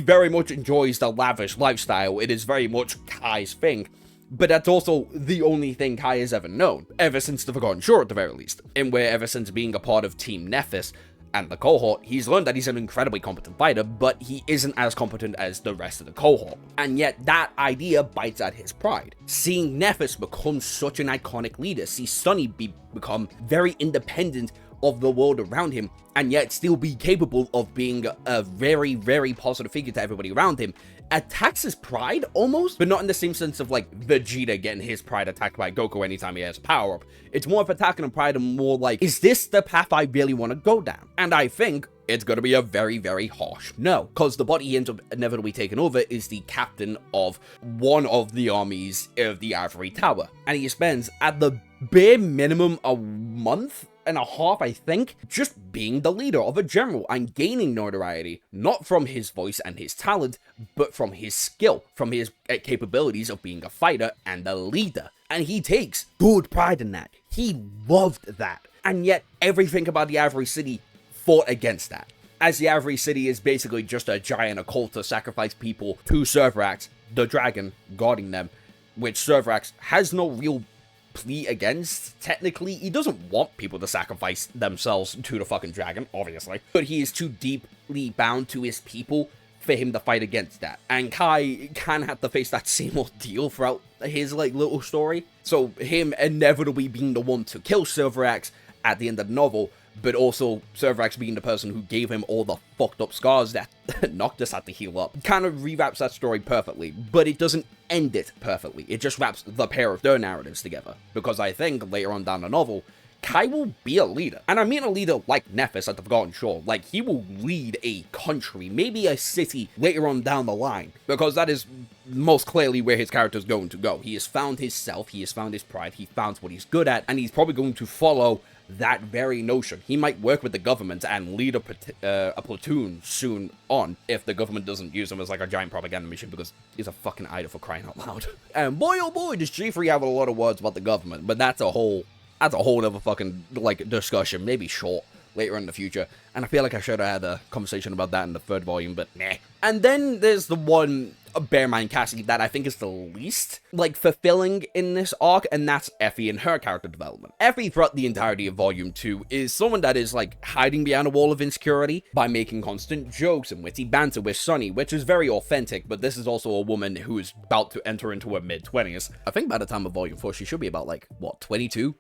Speaker 1: very much enjoys the lavish lifestyle. It is very much Kai's thing, but that's also the only thing Kai has ever known, ever since the Forgotten Shore at the very least. And where ever since being a part of Team Nephis and the cohort, he's learned that he's an incredibly competent fighter, but he isn't as competent as the rest of the cohort. And yet that idea bites at his pride. Seeing Nephis become such an iconic leader, see Sunny become very independent of the world around him, and yet still be capable of being a very, very positive figure to everybody around him, attacks his pride almost, but not in the same sense of Vegeta getting his pride attacked by Goku anytime he has a power up. It's more of attacking the pride and more is this the path I really want to go down? And I think it's going to be a very, very harsh no, because the body he ends up inevitably taking over is the captain of one of the armies of the Ivory Tower, and he spends at the bare minimum a month and a half, I think, just being the leader of a general and gaining notoriety, not from his voice and his talent, but from his skill, from his capabilities of being a fighter and a leader. And he takes good pride in that. He loved that. And yet, everything about the Avery City fought against that. As the Avery City is basically just a giant occult to sacrifice people to Serverax, the dragon guarding them, which Serverax has no real plea against. Technically, he doesn't want people to sacrifice themselves to the fucking dragon, obviously, but he is too deeply bound to his people for him to fight against that. And Kai can have to face that same ordeal throughout his, like, little story. So him inevitably being the one to kill Serverax at the end of the novel, but also Serverax being the person who gave him all the fucked up scars that Noctis had to heal up, kind of rewraps that story perfectly, but it doesn't end it perfectly. It just wraps the pair of their narratives together, because I think later on down the novel, Kai will be a leader. And I mean a leader like Nephis at the Forgotten Shore. Like, he will lead a country, maybe a city later on down the line, because that is most clearly where his character is going to go. He has found his self, he has found his pride, he found what he's good at, and he's probably going to follow that very notion. He might work with the government and lead a platoon soon on if the government doesn't use him as like a giant propaganda machine, because he's a fucking idol, for crying out loud. And boy oh boy does G3 have a lot of words about the government, but that's a whole other fucking, like, discussion, maybe short, later in the future. And I feel like I should have had a conversation about that in the third volume, but meh. And then there's the one Bearman Cassie that I think is the least, like, fulfilling in this arc, and that's Effie and her character development. Effie, throughout the entirety of Volume 2, is someone that is, like, hiding behind a wall of insecurity by making constant jokes and witty banter with Sunny, which is very authentic, but this is also a woman who is about to enter into her mid-20s. I think by the time of Volume 4, she should be about, like, what, 22,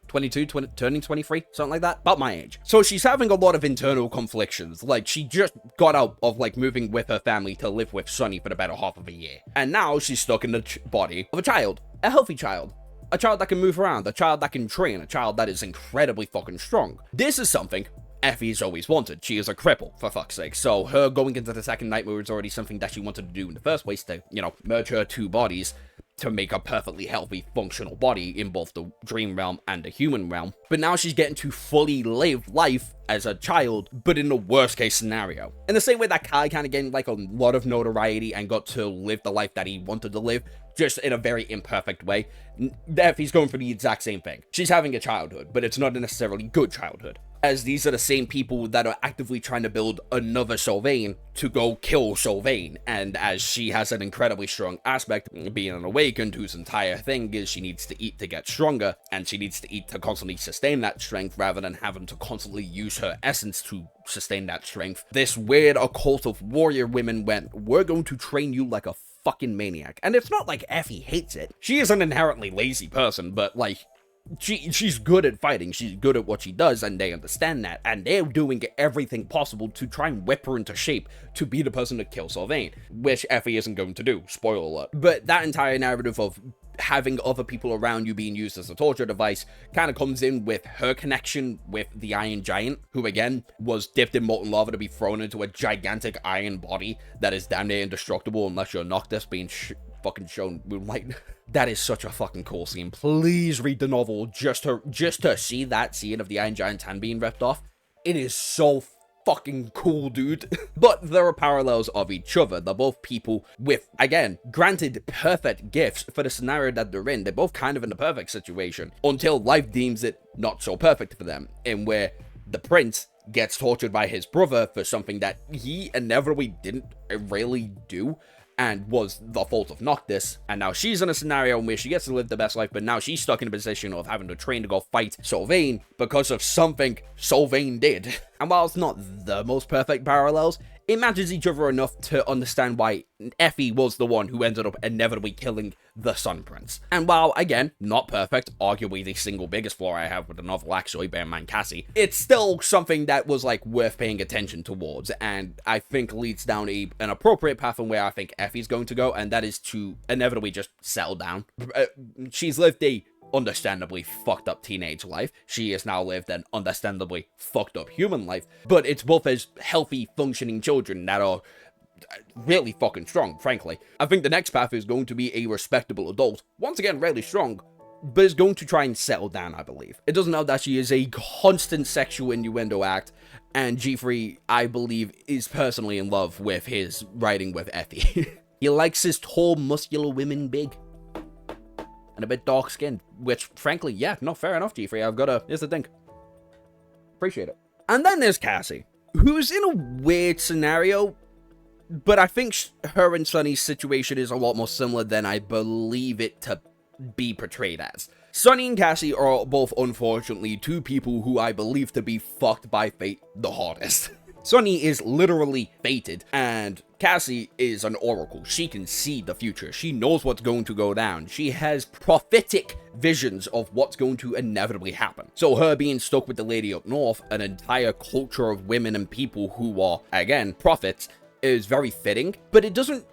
Speaker 1: turning 23? Something like that? About my age. So she's having a lot of internal conflictions. Like, she just got out of, like, moving with her family to live with Sunny for the better half of a year. And now she's stuck in the body of a child. A healthy child. A child that can move around. A child that can train. A child that is incredibly fucking strong. This is something Effie's always wanted. She is a cripple, for fuck's sake. So her going into the second nightmare is already something that she wanted to do in the first place, to, you know, merge her two bodies to make a perfectly healthy, functional body in both the dream realm and the human realm. But now she's getting to fully live life as a child, but in the worst case scenario. In the same way that Kai kind of gained, like, a lot of notoriety and got to live the life that he wanted to live, just in a very imperfect way, Effie's going for the exact same thing. She's having a childhood, but it's not a necessarily good childhood, as these are the same people that are actively trying to build another Sylvain to go kill Sylvain. And as she has an incredibly strong aspect, being an awakened, whose entire thing is she needs to eat to get stronger, and she needs to eat to constantly sustain that strength rather than having to constantly use her essence to sustain that strength. This weird occult of warrior women went, we're going to train you like a fucking maniac. And it's not like Effie hates it. She is an inherently lazy person, but, like, she's good at fighting, she's good at what she does, and they understand that, and they're doing everything possible to try and whip her into shape to be the person to kill Sylvain, which Effie isn't going to do, spoiler alert. But that entire narrative of having other people around you being used as a torture device kind of comes in with her connection with the Iron Giant, who again was dipped in molten lava to be thrown into a gigantic iron body that is damn near indestructible unless you're Noctis being fucking shown moonlight. That is such a fucking cool scene. Please read the novel just to see that scene of the Iron Giant's hand being ripped off. It is so fucking cool, dude. But there are parallels of each other. They're both people with, again, granted perfect gifts for the scenario that they're in. They're both kind of in the perfect situation until life deems it not so perfect for them, in where the prince gets tortured by his brother for something that he inevitably didn't really do, and was the fault of Noctis, and now she's in a scenario in which she gets to live the best life, but now she's stuck in a position of having to train to go fight Sylvain because of something Sylvain did. And while it's not the most perfect parallels, it matches each other enough to understand why Effie was the one who ended up inevitably killing the Sun Prince. And while, again, not perfect, arguably the single biggest flaw I have with the novel, actually, Bearman Cassie, it's still something that was, like, worth paying attention towards, and I think leads down an appropriate path in where I think Effie's going to go, and that is to inevitably just settle down. She's lived a understandably fucked up teenage life. She has now lived an understandably fucked up human life, but it's both as healthy, functioning children that are really fucking strong, frankly. I think the next path is going to be a respectable adult, once again really strong, but is going to try and settle down, I believe. It doesn't help that she is a constant sexual innuendo act, and G3, I believe, is personally in love with his writing with Effie. He likes his tall, muscular women big. And a bit dark-skinned, which, frankly, yeah, no, fair enough, G3. Here's the thing. Appreciate it. And then there's Cassie, who's in a weird scenario, but I think her and Sunny's situation is a lot more similar than I believe it to be portrayed as. Sunny and Cassie are both, unfortunately, two people who I believe to be fucked by fate the hardest. Sunny is literally fated, and Cassie is an oracle. She can see the future. She knows what's going to go down. She has prophetic visions of what's going to inevitably happen. So her being stuck with the lady up north, an entire culture of women and people who are, again, prophets, is very fitting, but it doesn't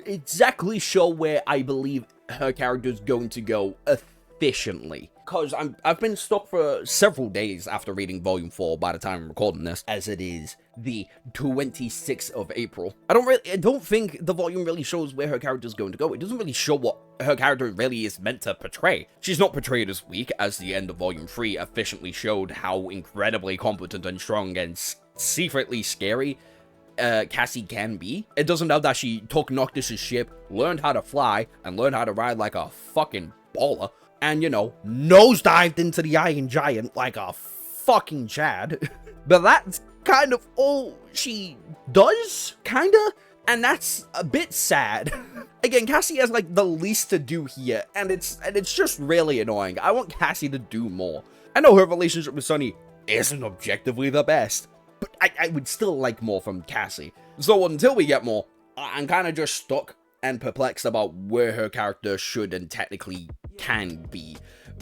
Speaker 1: exactly show where I believe her character is going to go efficiently. Because I've been stuck for several days after reading Volume 4 by the time I'm recording this, as it is the 26th of April. I don't think the volume really shows where her character is going to go. It doesn't really show what her character really is meant to portray. She's not portrayed as weak, as the end of Volume 3 efficiently showed how incredibly competent and strong and secretly scary Cassie can be. It doesn't help that she took Noctis's ship, learned how to fly, and learned how to ride like a fucking baller. And, you know, nosedived into the Iron Giant like a fucking Chad. But that's kind of all she does, kinda? And that's a bit sad. Again, Cassie has, like, the least to do here, and it's just really annoying. I want Cassie to do more. I know her relationship with Sunny isn't objectively the best, but I would still like more from Cassie. So until we get more, I'm kind of just stuck and perplexed about where her character should and technically can be.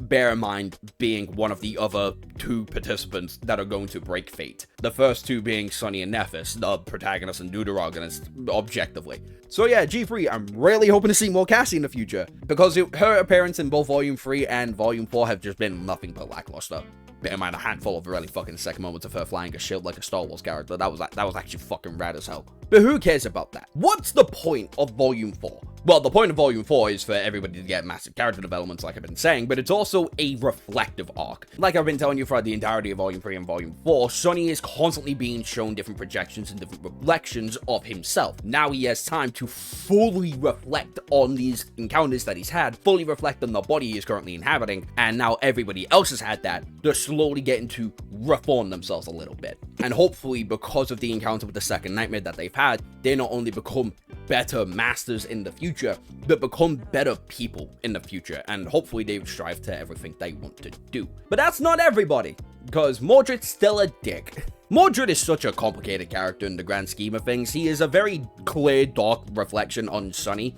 Speaker 1: Bear in mind being one of the other two participants that are going to break fate. The first two being Sunny and Nephis, the protagonist and deuteragonist, objectively. So yeah, G3, I'm really hoping to see more Cassie in the future, because her appearance in both Volume 3 and Volume 4 have just been nothing but lackluster. Bear in mind a handful of really fucking sick moments of her flying a shield like a Star Wars character. That was actually fucking rad as hell. But who cares about that? What's the point of Volume 4? Well, the point of Volume 4 is for everybody to get massive character developments, like I've been saying, but it's also a reflective arc. Like I've been telling you throughout the entirety of Volume 3 and Volume 4, Sunny is constantly being shown different projections and different reflections of himself. Now he has time to fully reflect on these encounters that he's had, fully reflect on the body he is currently inhabiting, and now everybody else has had that. They're slowly getting to reform themselves a little bit. And hopefully, because of the encounter with the second nightmare that they've had, they not only become better masters in the future, but become better people in the future, and hopefully they strive to everything they want to do. But that's not everybody, because Mordred's still a dick. Mordred is such a complicated character in the grand scheme of things. He is a very clear, dark reflection on Sunny,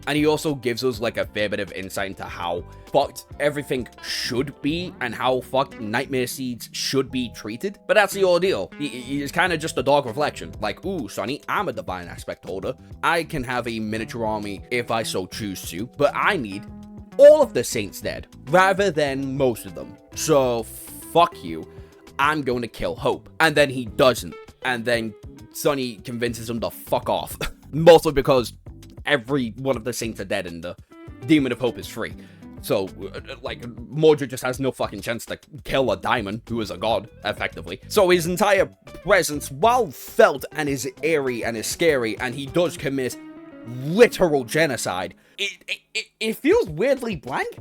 Speaker 1: and he also gives us like a fair bit of insight into how fucked everything should be and how fucked nightmare seeds should be treated. But that's the ordeal. He is kind of just a dark reflection. Like, ooh, Sunny, I'm a divine aspect holder. I can have a miniature army if I so choose to, but I need all of the saints dead rather than most of them. So fuck you. I'm going to kill Hope. And then he doesn't. And then Sunny convinces him to fuck off. Mostly because every one of the saints are dead and the demon of hope is free. So, like, Mordred just has no fucking chance to kill a daimon, who is a god, effectively. So his entire presence, while felt and is airy and is scary, and he does commit literal genocide, it feels weirdly blank.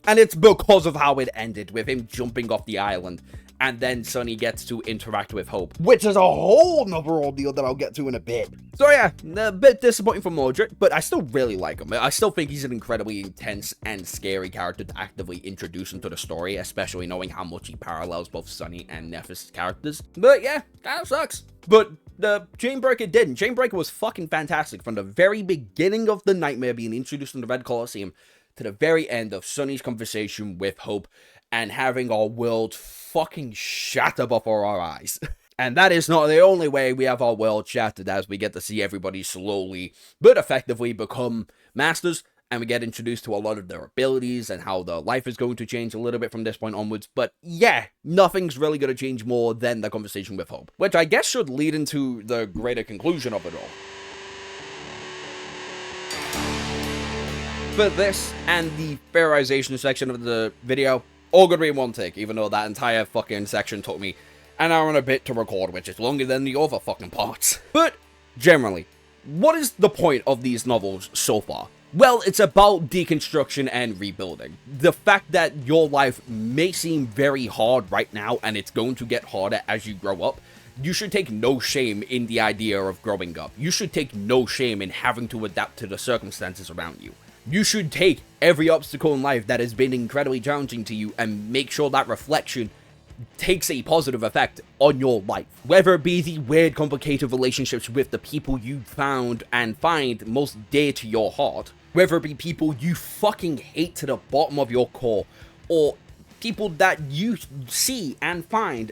Speaker 1: And it's because of how it ended, with him jumping off the island. And then Sunny gets to interact with Hope, which is a whole nother ordeal that I'll get to in a bit. So yeah, a bit disappointing for Mordred, but I still really like him. I still think he's an incredibly intense and scary character to actively introduce into the story, especially knowing how much he parallels both Sunny and Nephis' characters. But yeah, kind of sucks. But the Chainbreaker didn't. Chainbreaker was fucking fantastic from the very beginning of the nightmare being introduced in the Red Colosseum to the very end of Sunny's conversation with Hope and having our world fucking shatter before our eyes. And that is not the only way we have our world shattered, as we get to see everybody slowly but effectively become masters, and we get introduced to a lot of their abilities and how their life is going to change a little bit from this point onwards. But yeah, nothing's really going to change more than the conversation with Hope, which I guess should lead into the greater conclusion of it all. For this and the theorization section of the video, all gonna be in one take, even though that entire fucking section took me an hour and a bit to record, which is longer than the other fucking parts. But, generally, what is the point of these novels so far? Well, it's about deconstruction and rebuilding. The fact that your life may seem very hard right now, and it's going to get harder as you grow up, you should take no shame in the idea of growing up. You should take no shame in having to adapt to the circumstances around you. You should take every obstacle in life that has been incredibly challenging to you and make sure that reflection takes a positive effect on your life. Whether it be the weird, complicated relationships with the people you found and find most dear to your heart, whether it be people you fucking hate to the bottom of your core, or people that you see and find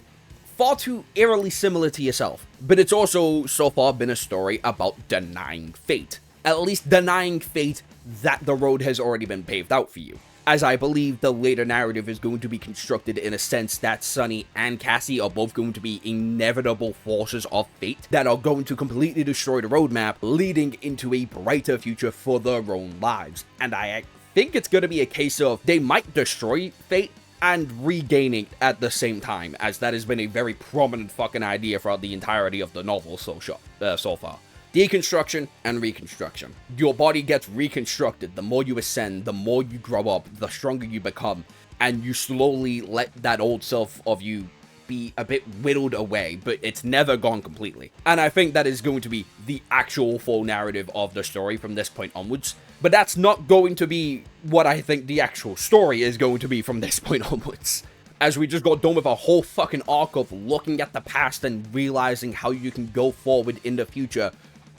Speaker 1: far too eerily similar to yourself. But it's also so far been a story about denying fate. At least denying fate that the road has already been paved out for you. As I believe the later narrative is going to be constructed in a sense that Sunny and Cassie are both going to be inevitable forces of fate that are going to completely destroy the roadmap, leading into a brighter future for their own lives. And I think it's going to be a case of they might destroy fate and regaining at the same time, as that has been a very prominent fucking idea throughout the entirety of the novel so far. Deconstruction and reconstruction. Your body gets reconstructed. The more you ascend, the more you grow up, the stronger you become, and you slowly let that old self of you be a bit whittled away, but it's never gone completely. And I think that is going to be the actual full narrative of the story from this point onwards. But that's not going to be what I think the actual story is going to be from this point onwards. As we just got done with a whole fucking arc of looking at the past and realizing how you can go forward in the future,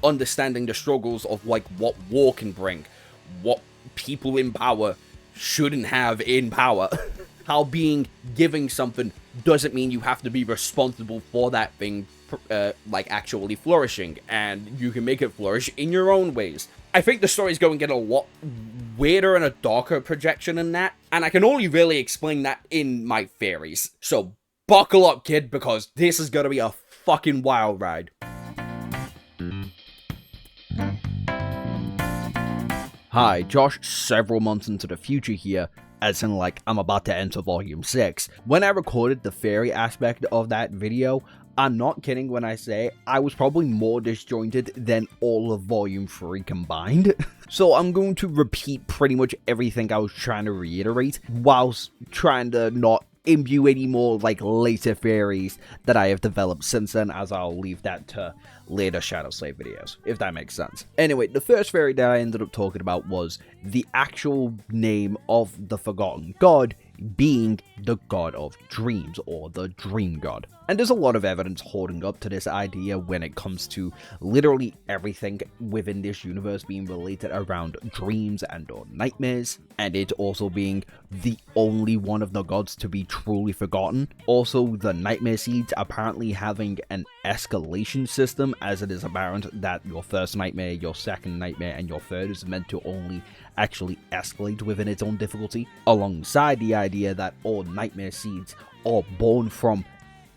Speaker 1: understanding the struggles of like what war can bring, what people in power shouldn't have in power, how giving something doesn't mean you have to be responsible for that thing like actually flourishing, and you can make it flourish in your own ways. I think the story's going to get a lot weirder and a darker projection than that, and I can only really explain that in my theories. So buckle up, kid, because this is gonna be a fucking wild ride. Hi, Josh, several months into the future here, as in like I'm about to enter volume 6. When I recorded the fairy aspect of that video, I'm not kidding when I say I was probably more disjointed than all of volume 3 combined. So I'm going to repeat pretty much everything I was trying to reiterate, whilst trying to not imbue any more like later theories that I have developed since then, as I'll leave that to later Shadow Slave videos, if that makes sense. Anyway, the first theory that I ended up talking about was the actual name of the Forgotten God being the God of Dreams, or the Dream God. And there's a lot of evidence holding up to this idea when it comes to literally everything within this universe being related around dreams and or nightmares, and it also being the only one of the gods to be truly forgotten. Also, the nightmare seeds apparently having an escalation system, as it is apparent that your first nightmare, your second nightmare, and your third is meant to only actually escalate within its own difficulty, alongside the idea that all nightmare seeds are born from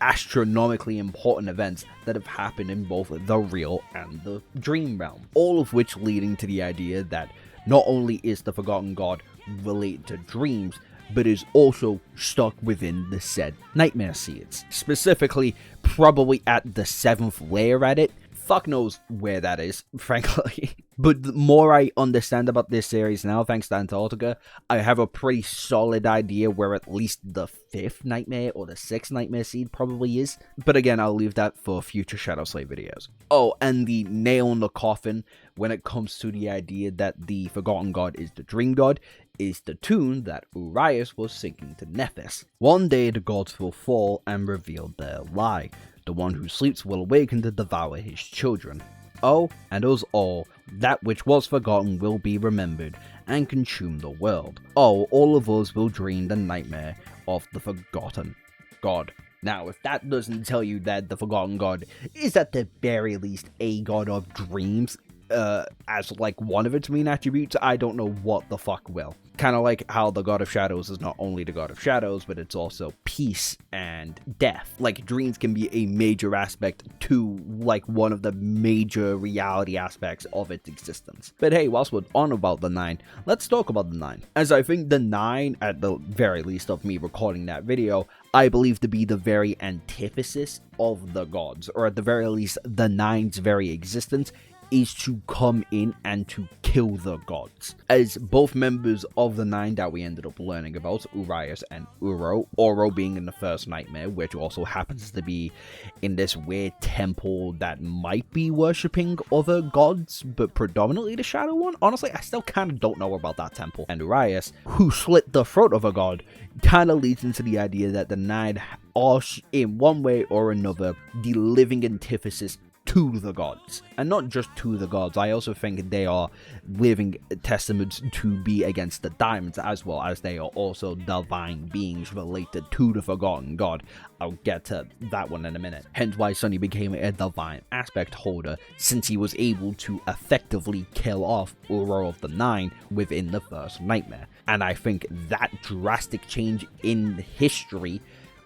Speaker 1: astronomically important events that have happened in both the real and the dream realm, all of which leading to the idea that not only is the Forgotten God related to dreams, but is also stuck within the said nightmare seeds. Specifically, probably at the 7th layer at it. Fuck knows where that is, frankly. But the more I understand about this series now, thanks to Antarctica, I have a pretty solid idea where at least the 5th nightmare or the 6th nightmare seed probably is. But again, I'll leave that for future Shadow Slave videos. Oh, and the nail in the coffin when it comes to the idea that the Forgotten God is the Dream God is the tune that Urias was singing to Nephis. One day the gods will fall and reveal their lie. The one who sleeps will awaken to devour his children. Oh, and us all, that which was forgotten will be remembered, and consume the world. Oh, all of us will dream the nightmare of the Forgotten God. Now, if that doesn't tell you that the Forgotten God is at the very least a god of dreams, as like one of its main attributes, I don't know what the fuck will. Kind of like how the God of Shadows is not only the God of Shadows, but it's also peace and death. Like, dreams can be a major aspect to, like, one of the major reality aspects of its existence. But hey, whilst we're on about the 9, let's talk about the 9. As I think the 9, at the very least of me recording that video, I believe to be the very antithesis of the gods, or at the very least, the 9's very existence is to come in and to kill the gods. As both members of the 9 that we ended up learning about, Urias and Uro being in the first nightmare, which also happens to be in this weird temple that might be worshipping other gods, but predominantly the Shadow one. Honestly, I still kind of don't know about that temple. And Urias, who slit the throat of a god, kind of leads into the idea that the 9 are, in one way or another, the living antithesis to the gods. And not just to the gods, I also think they are living testaments to be against the diamonds, as well as they are also divine beings related to the Forgotten God. I'll get to that one in a minute. Hence why Sunny became a divine aspect holder, since he was able to effectively kill off Uro of the 9 within the first nightmare. And I think that drastic change in history,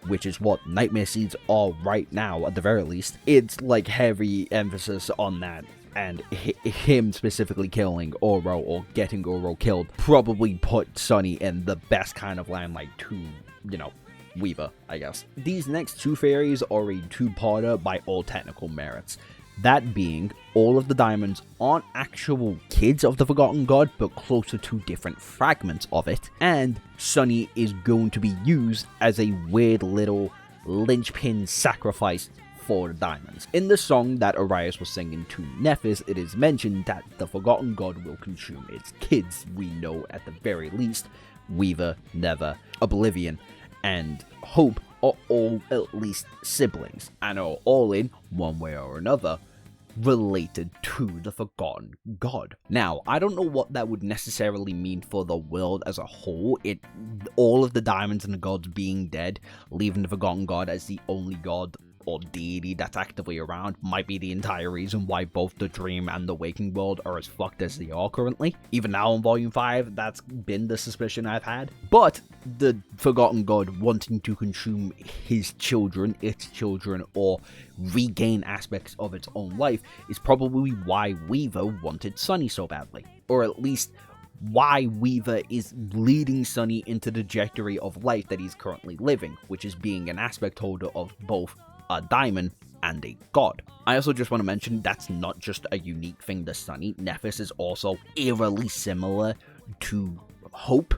Speaker 1: which is what Nightmare Seeds are right now, at the very least, it's like heavy emphasis on that, and him specifically killing Uro, or getting Uro killed, probably put Sunny in the best kind of limelight to, you know, Weaver, I guess. These next 2 fairies are a 2-parter by all technical merits. That being, all of the diamonds aren't actual kids of the Forgotten God, but closer to different fragments of it, and Sunny is going to be used as a weird little linchpin sacrifice for the diamonds. In the song that Urias was singing to Nephis, it is mentioned that the Forgotten God will consume its kids. We know at the very least, Weaver, Never, Oblivion, and Hope are all at least siblings, and are all in, one way or another, related to the Forgotten God. Now, I don't know what that would necessarily mean for the world as a whole. All of the diamonds and the gods being dead, leaving the Forgotten God as the only god or deity that's actively around, might be the entire reason why both the dream and the waking world are as fucked as they are currently. Even now in Volume 5, that's been the suspicion I've had. But the Forgotten God wanting to consume his children, its children, or regain aspects of its own life is probably why Weaver wanted Sunny so badly. Or at least why Weaver is leading Sunny into the trajectory of life that he's currently living, which is being an aspect holder of both a diamond and a god. I also just want to mention that's not just a unique thing to Sunny. Nephis is also eerily similar to Hope,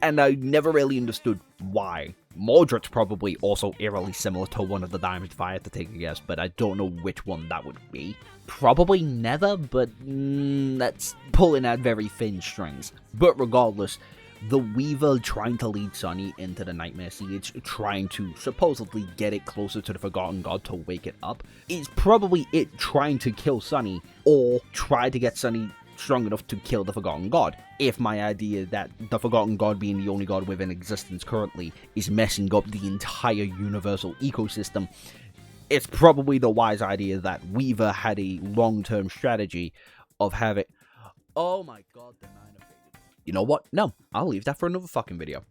Speaker 1: and I never really understood why. Mordred's probably also eerily similar to one of the diamonds if I had to take a guess, but I don't know which one that would be. Probably Nether, but that's pulling at very thin strings. But regardless, the Weaver trying to lead Sunny into the Nightmare Siege, trying to supposedly get it closer to the Forgotten God to wake it up, is probably it trying to kill Sunny, or try to get Sunny strong enough to kill the Forgotten God. If my idea that the Forgotten God being the only god within existence currently is messing up the entire universal ecosystem, it's probably the wise idea that Weaver had a long-term strategy of having... Oh my god, the 9 of faded. You know what? No, I'll leave that for another fucking video.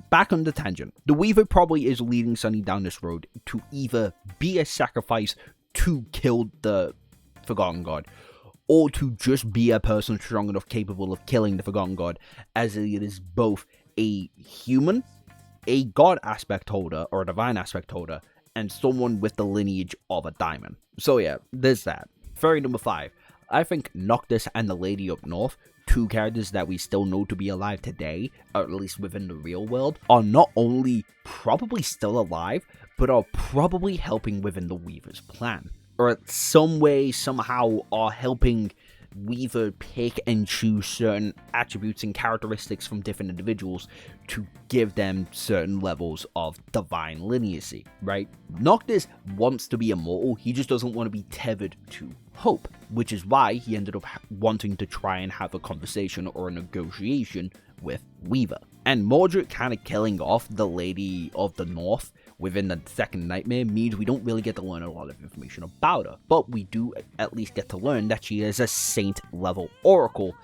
Speaker 1: Back on the tangent. The Weaver probably is leading Sunny down this road to either be a sacrifice to kill the Forgotten God, or to just be a person strong enough capable of killing the Forgotten God, as it is both a human, a god aspect holder, or a divine aspect holder, and someone with the lineage of a diamond. So yeah, there's that. Fairy number 5. I think Noctis and the Lady Up North, 2 characters that we still know to be alive today, or at least within the real world, are not only probably still alive, but are probably helping within the Weaver's plan. Or in some way, somehow, are helping Weaver pick and choose certain attributes and characteristics from different individuals to give them certain levels of divine lineacy, right? Noctis wants to be immortal, he just doesn't want to be tethered to Hope, which is why he ended up wanting to try and have a conversation or a negotiation with Weaver. And Mordred kind of killing off the Lady of the North within the second nightmare means we don't really get to learn a lot of information about her, but we do at least get to learn that she is a saint level oracle,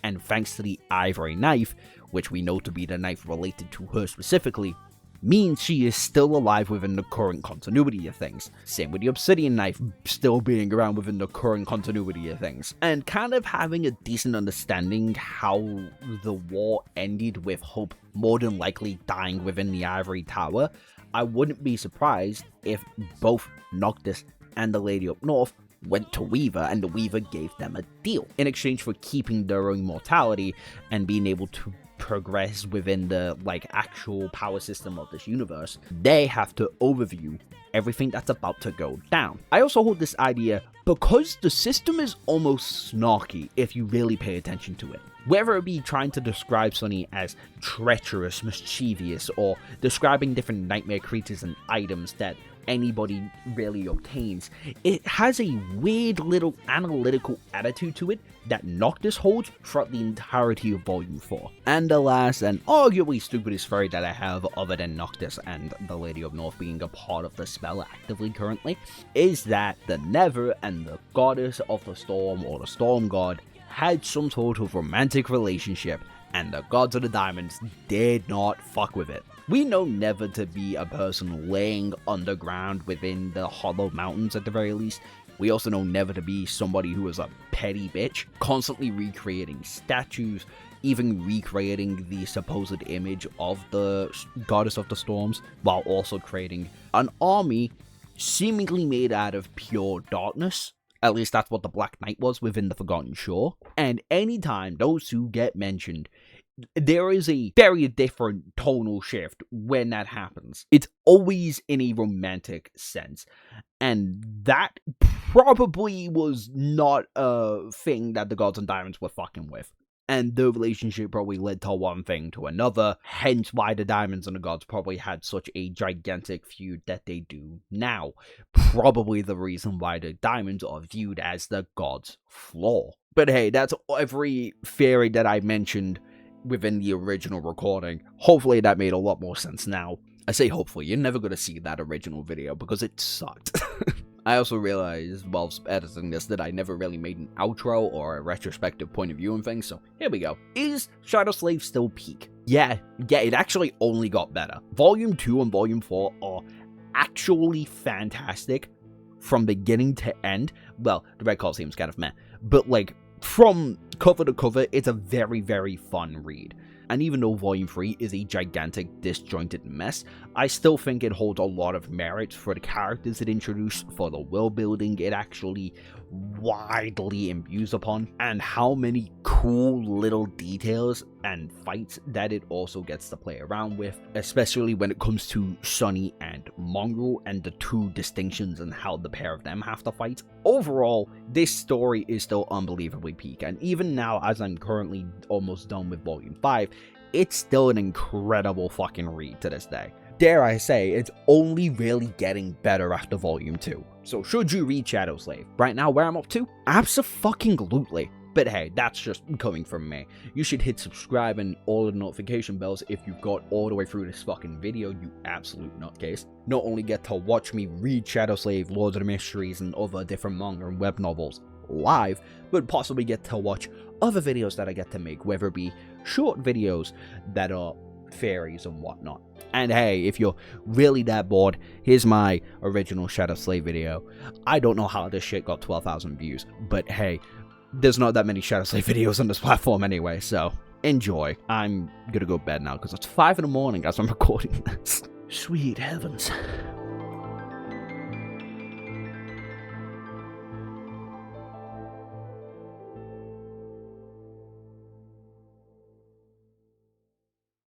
Speaker 1: and thanks to the ivory knife, which we know to be the knife related to her specifically, means she is still alive within the current continuity of things. Same with the obsidian knife still being around within the current continuity of things. And kind of having a decent understanding how the war ended with Hope more than likely dying within the Ivory Tower, I wouldn't be surprised if both Noctis and the Lady Up North went to Weaver and the Weaver gave them a deal in exchange for keeping their own immortality and being able to progress within the actual power system of this universe. They have to overview everything that's about to go down. I also hold this idea because the system is almost snarky if you really pay attention to it. Whether it be trying to describe Sunny as treacherous, mischievous, or describing different nightmare creatures and items that anybody really obtains, it has a weird little analytical attitude to it that Noctis holds throughout the entirety of Volume 4. And the last and arguably stupidest fairy that I have, other than Noctis and the Lady of North being a part of the spell actively currently, is that the Never and the Goddess of the Storm, or the Storm God, had some sort of romantic relationship, and the Gods of the Diamonds did not fuck with it. We know Never to be a person laying underground within the Hollow Mountains at the very least. We also know Never to be somebody who is a petty bitch, constantly recreating statues, even recreating the supposed image of the Goddess of the Storms, while also creating an army seemingly made out of pure darkness. At least that's what the Black Knight was within the Forgotten Shore. And anytime those two get mentioned, there is a very different tonal shift when that happens. It's always in a romantic sense. And that probably was not a thing that the Gods and Diamonds were fucking with. And the relationship probably led to one thing to another, hence why the Diamonds and the Gods probably had such a gigantic feud that they do now. Probably the reason why the Diamonds are viewed as the Gods' flaw. But hey, that's every theory that I mentioned within the original recording. Hopefully that made a lot more sense now. I say hopefully, you're never going to see that original video because it sucked. I also realized whilst editing this that I never really made an outro or a retrospective point of view on things, so here we go. Is Shadow Slave still peak? Yeah, it actually only got better. Volume 2 and Volume 4 are actually fantastic from beginning to end. Well, the Red Colosseum's kind of meh, but from cover to cover, it's a very, very fun read. And even though Volume 3 is a gigantic, disjointed mess, I still think it holds a lot of merit for the characters it introduced, for the world building it actually widely imbues upon, and how many cool little details and fights that it also gets to play around with, especially when it comes to Sunny and Mongrel and the two distinctions and how the pair of them have to fight. Overall, this story is still unbelievably peak, and even now, as I'm currently almost done with Volume 5, it's still an incredible fucking read to this day. Dare I say, it's only really getting better after Volume 2. So should you read Shadow Slave? Right now, where I'm up to? Abso-fucking-lutely. But hey, that's just coming from me. You should hit subscribe and all the notification bells if you've got all the way through this fucking video, you absolute nutcase. Not only get to watch me read Shadow Slave, Lords of the Mysteries, and other different manga and web novels live, but possibly get to watch other videos that I get to make, whether it be short videos that are fairies and whatnot. And hey, if you're really that bored, here's my original Shadow Slave video. I don't know how this shit got 12,000 views, but hey, there's not that many Shadow Slave videos on this platform anyway, so enjoy. I'm gonna go to bed now because it's 5 in the morning as I'm recording this. Sweet heavens.